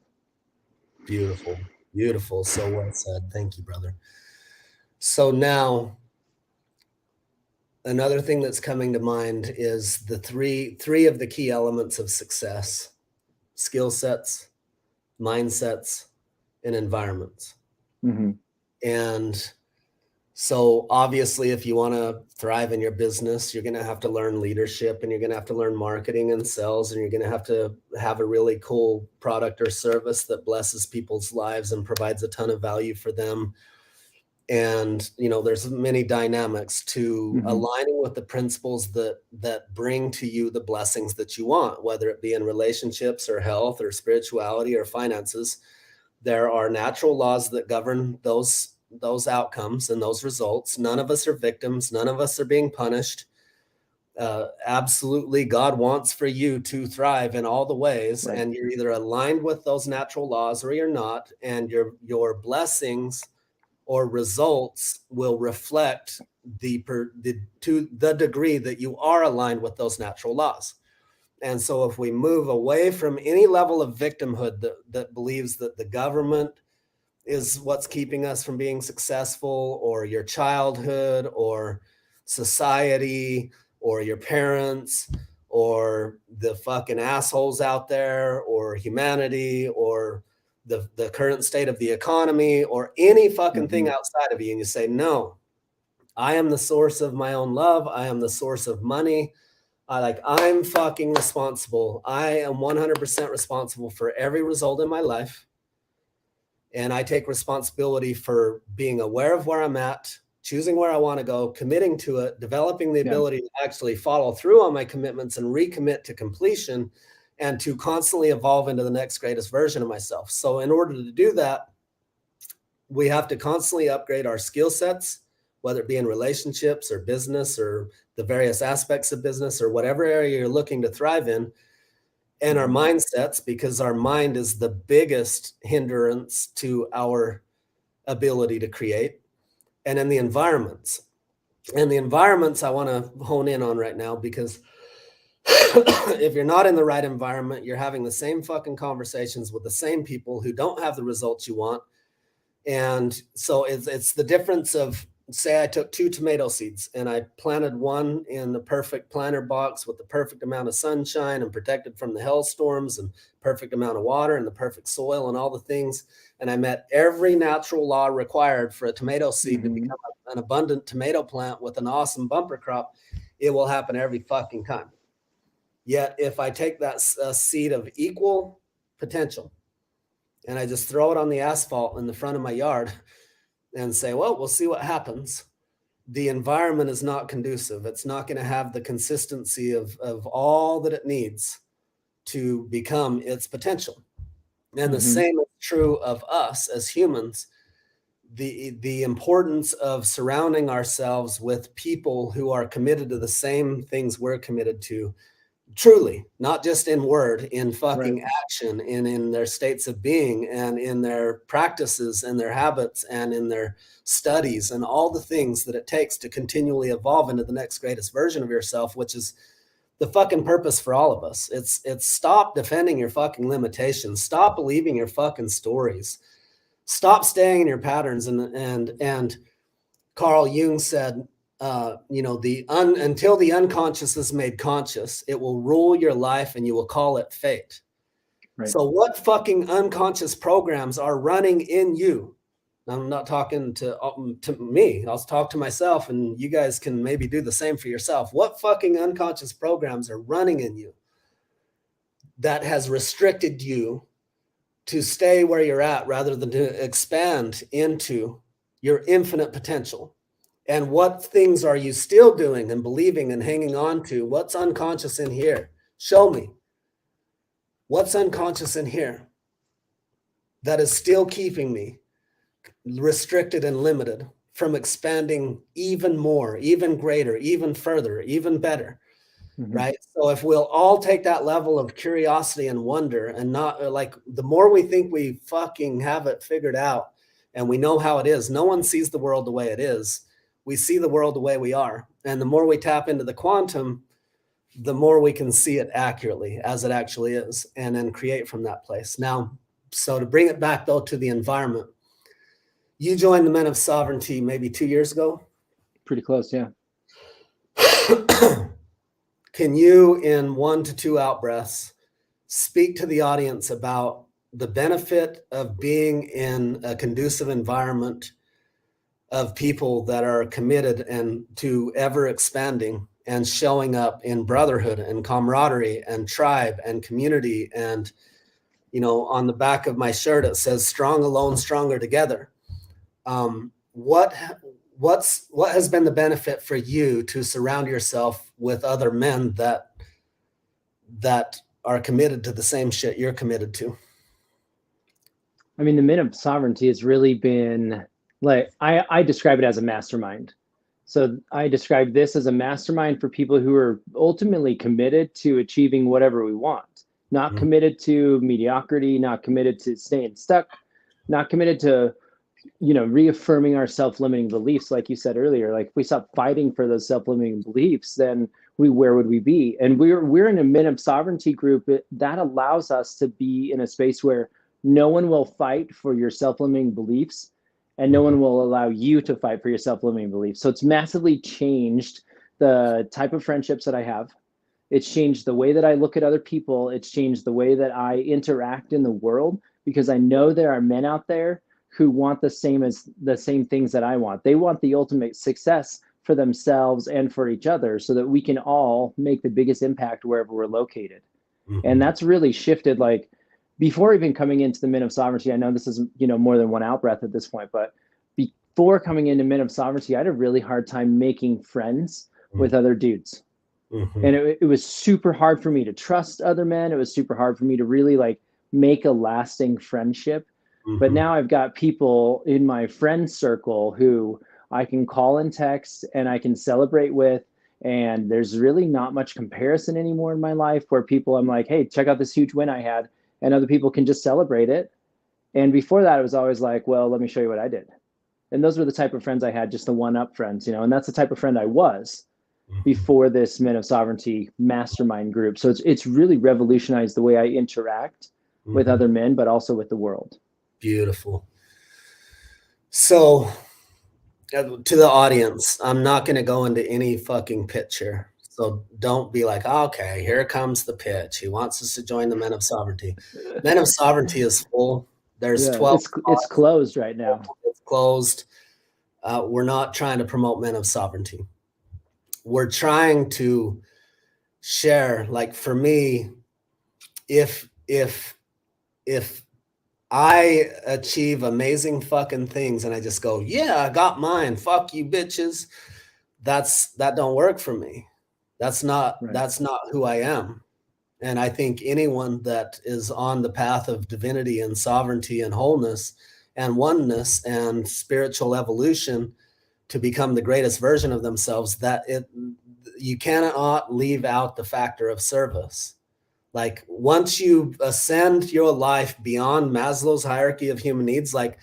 Beautiful, beautiful. So well said. Thank you, brother. So now, another thing that's coming to mind is the three of the key elements of success: skill sets, mindsets, and environments. And so obviously, if you want to thrive in your business, you're going to have to learn leadership, and you're going to have to learn marketing and sales, and you're going to have a really cool product or service that blesses people's lives and provides a ton of value for them. And, there's many dynamics to aligning with the principles that bring to you the blessings that you want, whether it be in relationships or health or spirituality or finances. There are natural laws that govern those outcomes and those results. None of us are victims. None of us are being punished. Absolutely, God wants for you to thrive in all the ways,
Right.
and you're either aligned with those natural laws or you're not, and your blessings or results will reflect to the degree that you are aligned with those natural laws. And so if we move away from any level of victimhood that believes that the government is what's keeping us from being successful, or your childhood, or society, or your parents, or the fucking assholes out there, or humanity, or the current state of the economy, or any fucking thing outside of you, and you say, no, I am the source of my own love. I am the source of money. I'm fucking responsible. I am 100% responsible for every result in my life. And I take responsibility for being aware of where I'm at, choosing where I want to go, committing to it, developing the ability to actually follow through on my commitments and recommit to completion, and to constantly evolve into the next greatest version of myself. So in order to do that, we have to constantly upgrade our skill sets, whether it be in relationships or business or the various aspects of business or whatever area you're looking to thrive in, and our mindsets, because our mind is the biggest hindrance to our ability to create, and in the environments. And the environments I want to hone in on right now, because if you're not in the right environment, you're having the same fucking conversations with the same people who don't have the results you want. And so it's the difference of, say I took 2 tomato seeds and I planted one in the perfect planter box with the perfect amount of sunshine and protected from the hailstorms and perfect amount of water and the perfect soil and all the things. And I met every natural law required for a tomato seed to become an abundant tomato plant with an awesome bumper crop. It will happen every fucking time. Yet if I take that seed of equal potential and I just throw it on the asphalt in the front of my yard and say, well, we'll see what happens, the environment is not conducive. It's not going to have the consistency of all that it needs to become its potential. And the same is true of us as humans. The importance of surrounding ourselves with people who are committed to the same things we're committed to, truly, not just in word, in fucking action, and in their states of being, and in their practices and their habits and in their studies and all the things that it takes to continually evolve into the next greatest version of yourself, which is the fucking purpose for all of us. It's stop defending your fucking limitations. Stop believing your fucking stories. Stop staying in your patterns. And Carl Jung said, until the unconscious is made conscious, it will rule your life and you will call it fate. Right. So what fucking unconscious programs are running in you? I'm not talking to me. I'll talk to myself, and you guys can maybe do the same for yourself. What fucking unconscious programs are running in you that has restricted you to stay where you're at rather than to expand into your infinite potential? And what things are you still doing and believing and hanging on to? What's unconscious in here? Show me. What's unconscious in here that is still keeping me restricted and limited from expanding even more, even greater, even further, even better? Right? So if we'll all take that level of curiosity and wonder, and not like, the more we think we fucking have it figured out and we know how it is, no one sees the world the way it is. We see the world the way we are. And the more we tap into the quantum, the more we can see it accurately as it actually is, and then create from that place. Now, so to bring it back though to the environment, you joined the Men of Sovereignty maybe 2 years ago?
Pretty close, yeah.
Can you, in 1 to 2 out breaths, speak to the audience about the benefit of being in a conducive environment of people that are committed and to ever expanding and showing up in brotherhood and camaraderie and tribe and community? And, on the back of my shirt, it says strong alone, stronger together. What has been the benefit for you to surround yourself with other men that are committed to the same shit you're committed to?
I mean, the Men of Sovereignty has really been, like, I describe it as a mastermind. So I describe this as a mastermind for people who are ultimately committed to achieving whatever we want, not
Mhm.
committed to mediocrity, not committed to staying stuck, not committed to, reaffirming our self-limiting beliefs. Like you said earlier, like if we stop fighting for those self-limiting beliefs, then where would we be? And we're in a men of sovereignty group that allows us to be in a space where no one will fight for your self-limiting beliefs, and no
Mhm.
one will allow you to fight for your self-limiting beliefs. So it's massively changed the type of friendships that I have. It's changed the way that I look at other people. It's changed the way that I interact in the world, because I know there are men out there who want the same things that I want. They want the ultimate success for themselves and for each other, so that we can all make the biggest impact wherever we're located. And
Mhm.
that's really shifted. Like, before even coming into the Men of Sovereignty, I know this is, more than one out breath at this point, but before coming into Men of Sovereignty, I had a really hard time making friends with other dudes.
Mhm.
And it was super hard for me to trust other men. It was super hard for me to really like make a lasting friendship. But
Mhm.
now I've got people in my friend circle who I can call and text and I can celebrate with. And there's really not much comparison anymore in my life, where people, I'm like, hey, check out this huge win I had. And other people can just celebrate it. And before that, it was always like, well, let me show you what I did. And those were the type of friends I had, just the one up friends, and that's the type of friend I was
Mhm.
before this Men of Sovereignty mastermind group. So it's really revolutionized the way I interact with
Mhm.
other men, but also with the world.
Beautiful. So, to the audience, I'm not going to go into any fucking pitch here. So don't be like, okay, here comes the pitch. He wants us to join the Men of Sovereignty. Men of Sovereignty is full. There's
Yeah,
12
it's
spots.
closed right now.
It's closed. We're not trying to promote Men of Sovereignty. We're trying to share. Like for me, if I achieve amazing fucking things and I just go, yeah, I got mine. Fuck you, bitches. That don't work for me.
Right.
That's not who I am. And I think anyone that is on the path of divinity and sovereignty and wholeness and oneness and spiritual evolution to become the greatest version of themselves, that it you cannot leave out the factor of service. Like once you ascend your life beyond Maslow's hierarchy of human needs, like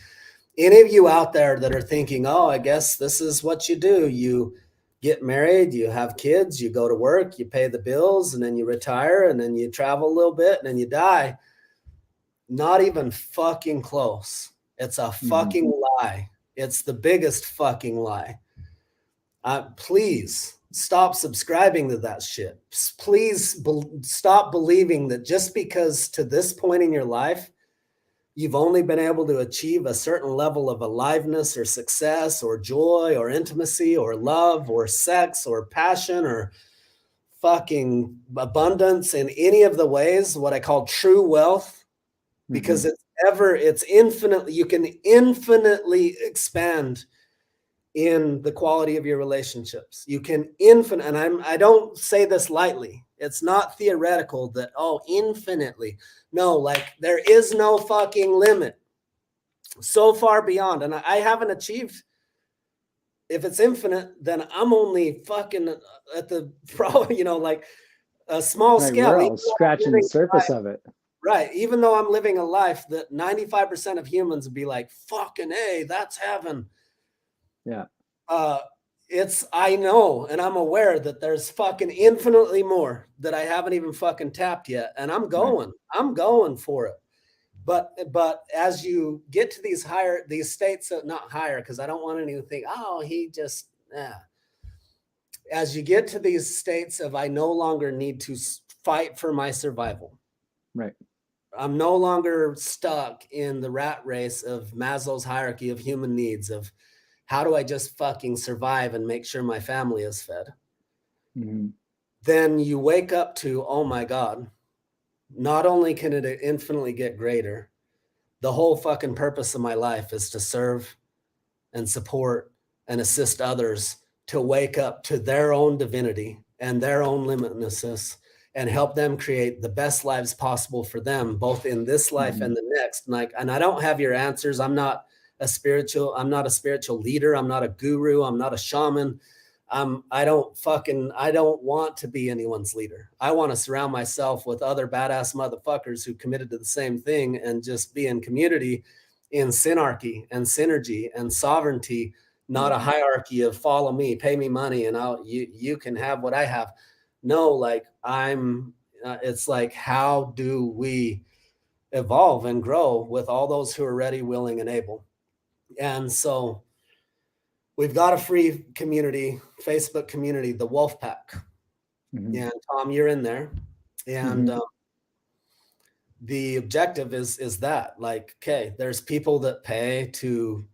any of you out there that are thinking, oh, I guess this is what you do. You get married, you have kids, you go to work, you pay the bills, and then you retire, and then you travel a little bit, and then you die. Not even fucking close. It's a
Mm-hmm.
fucking lie. It's the biggest fucking lie. Please stop subscribing to that shit. Please stop believing that just because to this point in your life, you've only been able to achieve a certain level of aliveness or success or joy or intimacy or love or sex or passion or fucking abundance in any of the ways, what I call true wealth,
Mm-hmm.
because it's infinitely, you can infinitely expand in the quality of your relationships. You can infinite, and I don't say this lightly. It's not theoretical that, oh, infinitely. No, like there is no fucking limit. So far beyond. And I haven't achieved, if it's infinite, then I'm only fucking at the probably, like a small
Right.
scale.
We're
Even
all
though I'm
scratching the
living
surface of it.
right. Even though I'm living a life that 95% of humans would be like, fucking A, that's heaven.
Yeah.
Uh, I know and I'm aware that there's fucking infinitely more that I haven't even fucking tapped yet. And
Right.
I'm going for it. But as you get to these states, not higher, because I don't want anyone to think, oh, he just, as you get to these states of, I no longer need to fight for my survival.
Right.
I'm no longer stuck in the rat race of Maslow's hierarchy of human needs of how do I just fucking survive and make sure my family is fed.
Mm-hmm.
Then you wake up to, oh my God, not only can it infinitely get greater, the whole fucking purpose of my life is to serve and support and assist others to wake up to their own divinity and their own limitlessness and help them create the best lives possible for them, both in this life
Mm-hmm.
and the next. And I don't have your answers. I'm not I'm not a spiritual leader. I'm not a guru. I'm not a shaman. I don't want to be anyone's leader. I want to surround myself with other badass motherfuckers who committed to the same thing and just be in community, in synarchy and synergy and sovereignty, not a hierarchy of follow me, pay me money, and you can have what I have. No, like it's like, how do we evolve and grow with all those who are ready, willing, and able? And so we've got a free community, Facebook community, the Wolf Pack. And Tom, you're in there. And the objective is that, like, okay, there's people that pay to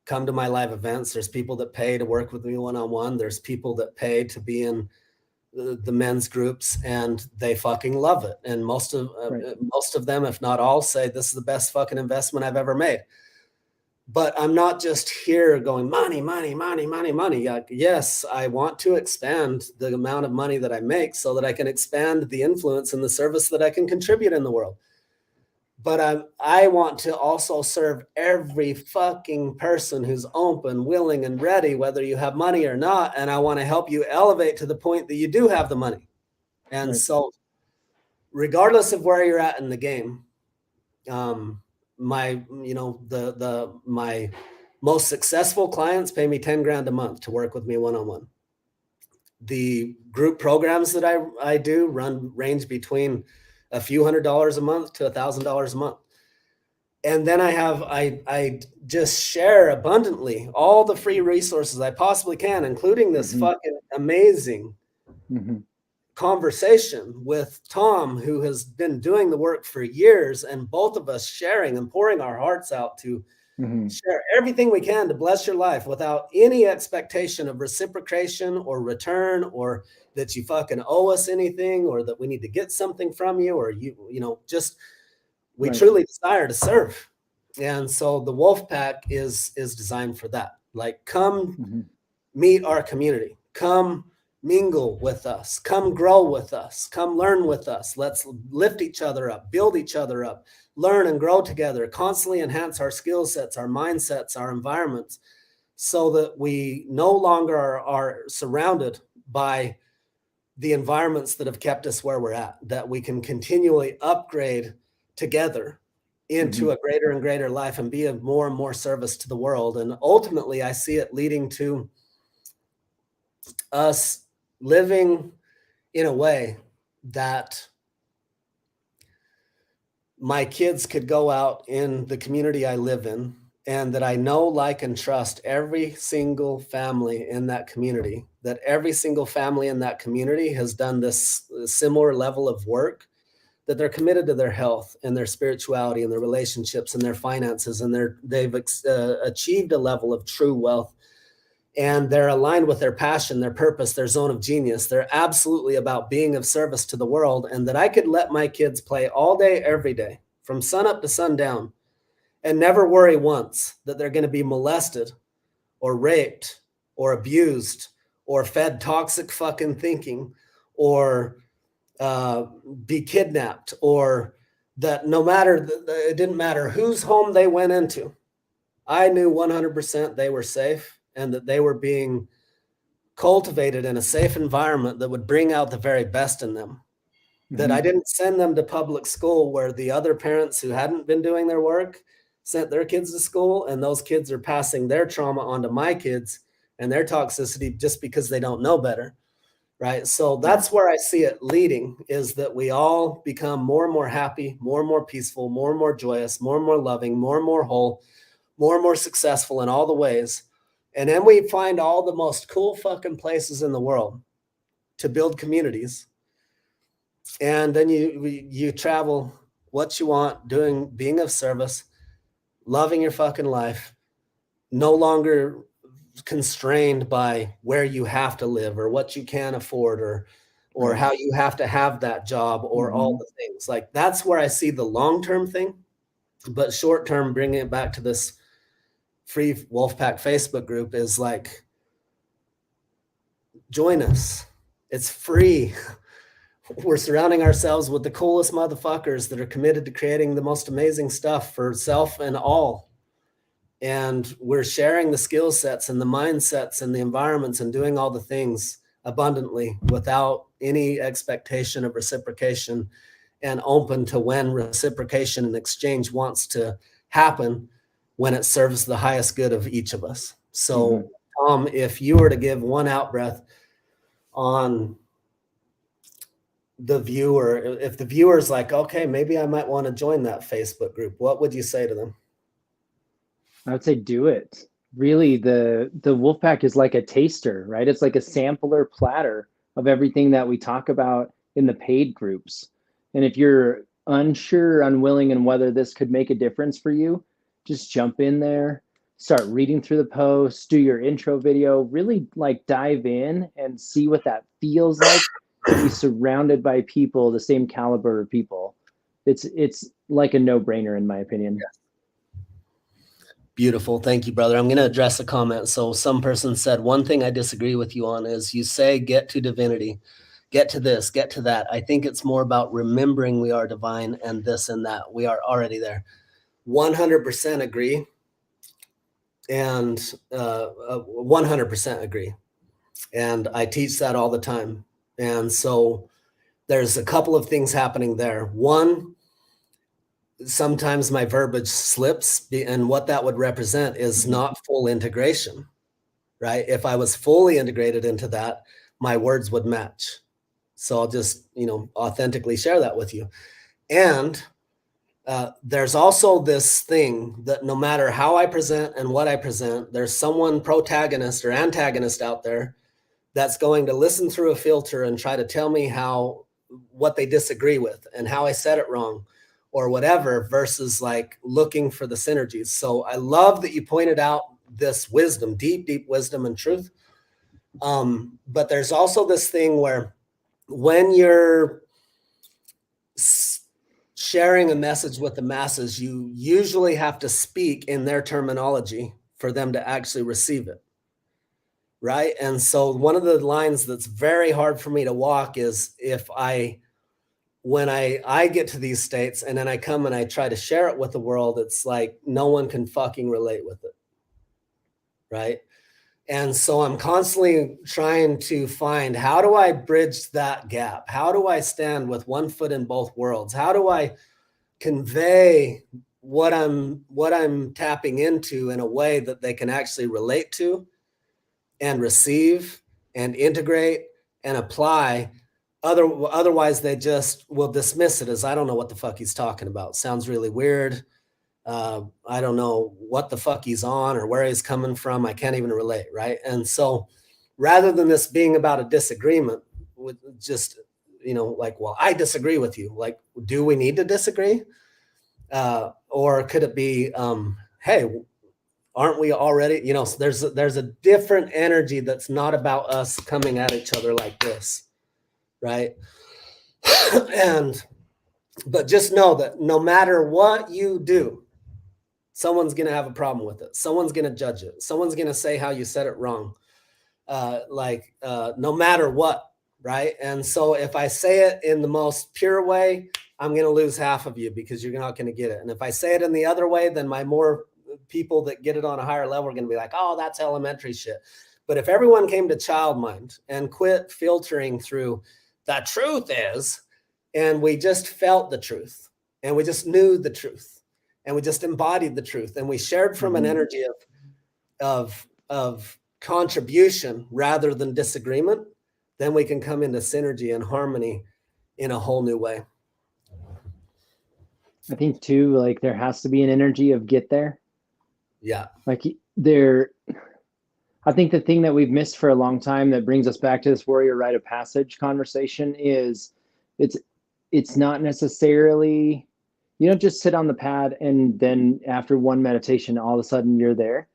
come to my live events. There's people that pay to work with me one-on-one. There's people that pay to be in the men's groups, and they fucking love it. And most of them, if not all, say this is the best fucking investment I've ever made. But I'm not just here going money, money, money, money, money. Yes, I want to expand the amount of money that I make so that I can expand the influence and the service that I can contribute in the world. But I want to also serve every fucking person who's open, willing, and ready, whether you have money or not. And I want to help you elevate to the point that you do have the money. And so regardless of where you're at in the game, my most successful clients pay me 10 grand a month to work with me one-on-one. The group programs that I do range between a few $100s a month to $1,000 a month. And then I just share abundantly all the free resources I possibly can, including this fucking amazing conversation with Tom, who has been doing the work for years, and both of us sharing and pouring our hearts out to share everything we can to bless your life without any expectation of reciprocation or return, or that you fucking owe us anything, or that we need to get something from you, or we truly desire to serve. And so the Wolf Pack is designed for that. Like, come meet our community, come mingle with us, come grow with us, come learn with us. Let's lift each other up, build each other up, learn and grow together, constantly enhance our skill sets, our mindsets, our environments, so that we no longer are surrounded by the environments that have kept us where we're at, that we can continually upgrade together into a greater and greater life and be of more and more service to the world. And ultimately, I see it leading to us living in a way that my kids could go out in the community I live in, and that I know, like, and trust every single family in that community, that every single family in that community has done this similar level of work, that they're committed to their health and their spirituality and their relationships and their finances, and they've achieved a level of true wealth, and they're aligned with their passion, their purpose, their zone of genius. They're absolutely about being of service to the world, and that I could let my kids play all day, every day, from sun up to sundown, and never worry once that they're going to be molested or raped or abused or fed toxic fucking thinking, or be kidnapped, or that no matter, it didn't matter whose home they went into, I knew 100% they were safe, and that they were being cultivated in a safe environment that would bring out the very best in them. That I didn't send them to public school where the other parents who hadn't been doing their work sent their kids to school, and those kids are passing their trauma onto my kids and their toxicity just because they don't know better, right? So that's where I see it leading, is that we all become more and more happy, more and more peaceful, more and more joyous, more and more loving, more and more whole, more and more successful in all the ways. And then we find all the most cool fucking places in the world to build communities. And then you travel what you want, being of service, loving your fucking life, no longer constrained by where you have to live or what you can afford, or how you have to have that job, or all the things. Like, that's where I see the long-term thing. But short-term, bringing it back to this free Wolfpack Facebook group, is like, join us. It's free. We're surrounding ourselves with the coolest motherfuckers that are committed to creating the most amazing stuff for self and all. and we're sharing the skill sets and the mindsets and the environments and doing all the things abundantly without any expectation of reciprocation, and open to when reciprocation and exchange wants to happen when it serves the highest good of each of us. So, Tom, if you were to give one out breath on the viewer, if the viewer's like, okay, maybe I might want to join that Facebook group, what would you say to them?
I would say do it. Really, the Wolfpack is like a taster, right? It's like a sampler platter of everything that we talk about in the paid groups. And if you're unsure, unwilling, and whether this could make a difference for you, just jump in there, start reading through the posts, do your intro video, really like dive in and see what that feels like to be surrounded by people, the same caliber of people. It's like a no-brainer in my opinion.
Yeah. Beautiful. Thank you, brother. I'm going to address a comment. So some person said, one thing I disagree with you on is you say, get to divinity, get to this, get to that. I think it's more about remembering we are divine and this and that. We are already there. 100% agree. And 100% agree. And I teach that all the time. And so there's a couple of things happening there. One, sometimes my verbiage slips, and what that would represent is not full integration, right? If I was fully integrated into that, my words would match. So I'll just, authentically share that with you. And there's also this thing that no matter how I present and what I present, there's someone protagonist or antagonist out there that's going to listen through a filter and try to tell me what they disagree with and how I said it wrong or whatever, versus like looking for the synergies. So I love that you pointed out this wisdom, deep, deep wisdom and truth. But there's also this thing where when you're sharing a message with the masses, you usually have to speak in their terminology for them to actually receive it. Right. And so one of the lines that's very hard for me to walk is when I get to these states and then I come and I try to share it with the world, it's like no one can fucking relate with it. Right. And so I'm constantly trying to find, how do I bridge that gap? How do I stand with one foot in both worlds? How do I convey what I'm tapping into in a way that they can actually relate to and receive and integrate and apply? Otherwise, they just will dismiss it as, I don't know what the fuck he's talking about. Sounds really weird. I don't know what the fuck he's on or where he's coming from. I can't even relate, right? And so rather than this being about a disagreement with just, like, well, I disagree with you. Like, do we need to disagree? Or could it be, hey, aren't we already, there's a different energy that's not about us coming at each other like this, right? But just know that no matter what you do, someone's going to have a problem with it. Someone's going to judge it. Someone's going to say how you said it wrong. No matter what, right? And so if I say it in the most pure way, I'm going to lose half of you because you're not going to get it. And if I say it in the other way, then my more people that get it on a higher level are going to be like, oh, that's elementary shit. But if everyone came to child mind and quit filtering through the truth is, and we just felt the truth and we just knew the truth and we just embodied the truth and we shared from an energy of contribution rather than disagreement, then we can come into synergy and harmony in a whole new way.
I think too, like there has to be an energy of get there.
Yeah.
I think the thing that we've missed for a long time that brings us back to this Warrior Rite of Passage conversation is it's not necessarily, you don't just sit on the pad and then after one meditation, all of a sudden you're there.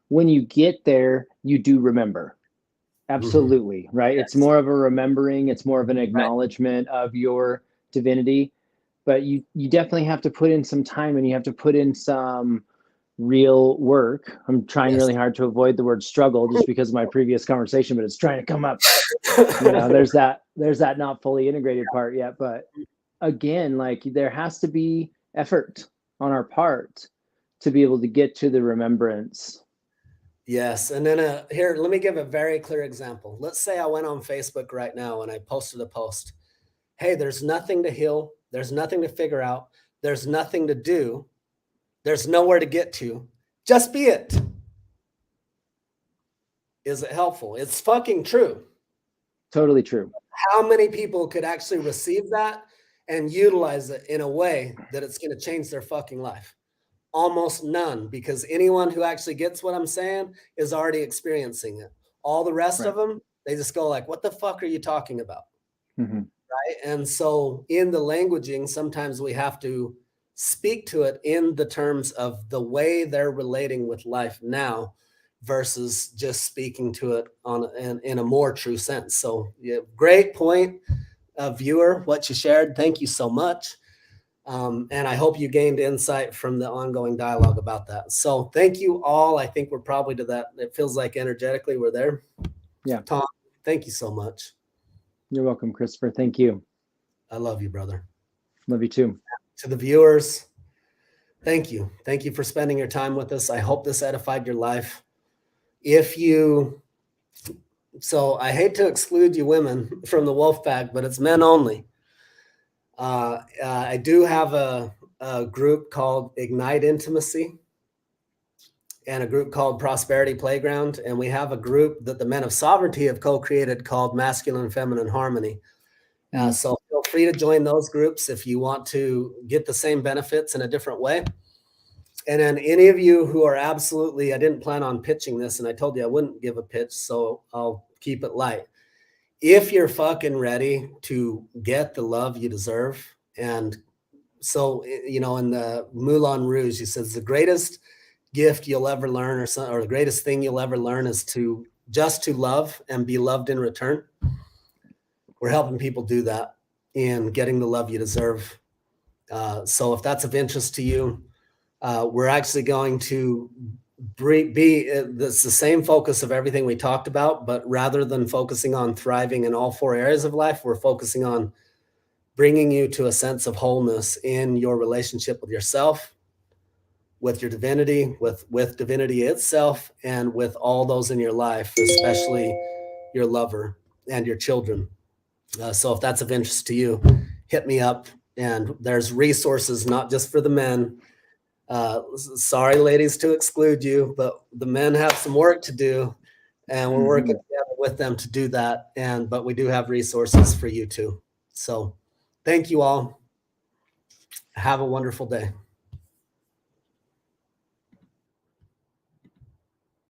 When you get there, you do remember. Absolutely. Right. Yes. It's more of a remembering. It's more of an acknowledgement of your divinity, but you definitely have to put in some time and you have to put in some real work. I'm trying really hard to avoid the word struggle just because of my previous conversation, but it's trying to come up. There's that not fully integrated part yet. But again, like there has to be effort on our part to be able to get to the remembrance.
Yes. And then here, let me give a very clear example. Let's say I went on Facebook right now and I posted a post. Hey, there's nothing to heal. There's nothing to figure out. There's nothing to do. There's nowhere to get to. Just be it. Is it helpful? It's fucking true.
Totally true.
How many people could actually receive that and utilize it in a way that it's going to change their fucking life? Almost none, because anyone who actually gets what I'm saying is already experiencing it. All the rest of them, they just go like, what the fuck are you talking about? Right? And so in the languaging, sometimes we have to speak to it in the terms of the way they're relating with life now versus just speaking to it in a more true sense. So yeah, great point, viewer, what you shared. Thank you so much. And I hope you gained insight from the ongoing dialogue about that. So thank you all. I think we're probably to that. It feels like energetically we're there.
Yeah.
Tom, thank you so much.
You're welcome, Christopher. Thank you.
I love you, brother.
Love you too. To
the viewers, thank you. Thank you for spending your time with us. I hope this edified your life. So I hate to exclude you women from the wolf pack, but it's men only. I do have a group called Ignite Intimacy and a group called Prosperity Playground. And we have a group that the Men of Sovereignty have co-created called Masculine and Feminine Harmony. So feel free to join those groups if you want to get the same benefits in a different way. And then any of you who are absolutely, I didn't plan on pitching this and I told you I wouldn't give a pitch, so I'll keep it light. If you're fucking ready to get the love you deserve, and so, in the Moulin Rouge, he says the greatest gift you'll ever learn or the greatest thing you'll ever learn is to love and be loved in return. We're helping people do that in getting the love you deserve. So if that's of interest to you, we're actually going to it's the same focus of everything we talked about, but rather than focusing on thriving in all 4 areas of life, we're focusing on bringing you to a sense of wholeness in your relationship with yourself, with your divinity, with divinity itself, and with all those in your life, especially your lover and your children. So if that's of interest to you, hit me up. And there's resources, not just for the men. Sorry, ladies, to exclude you, but the men have some work to do, and we're working together with them to do that. But we do have resources for you too. So thank you all. Have a wonderful day.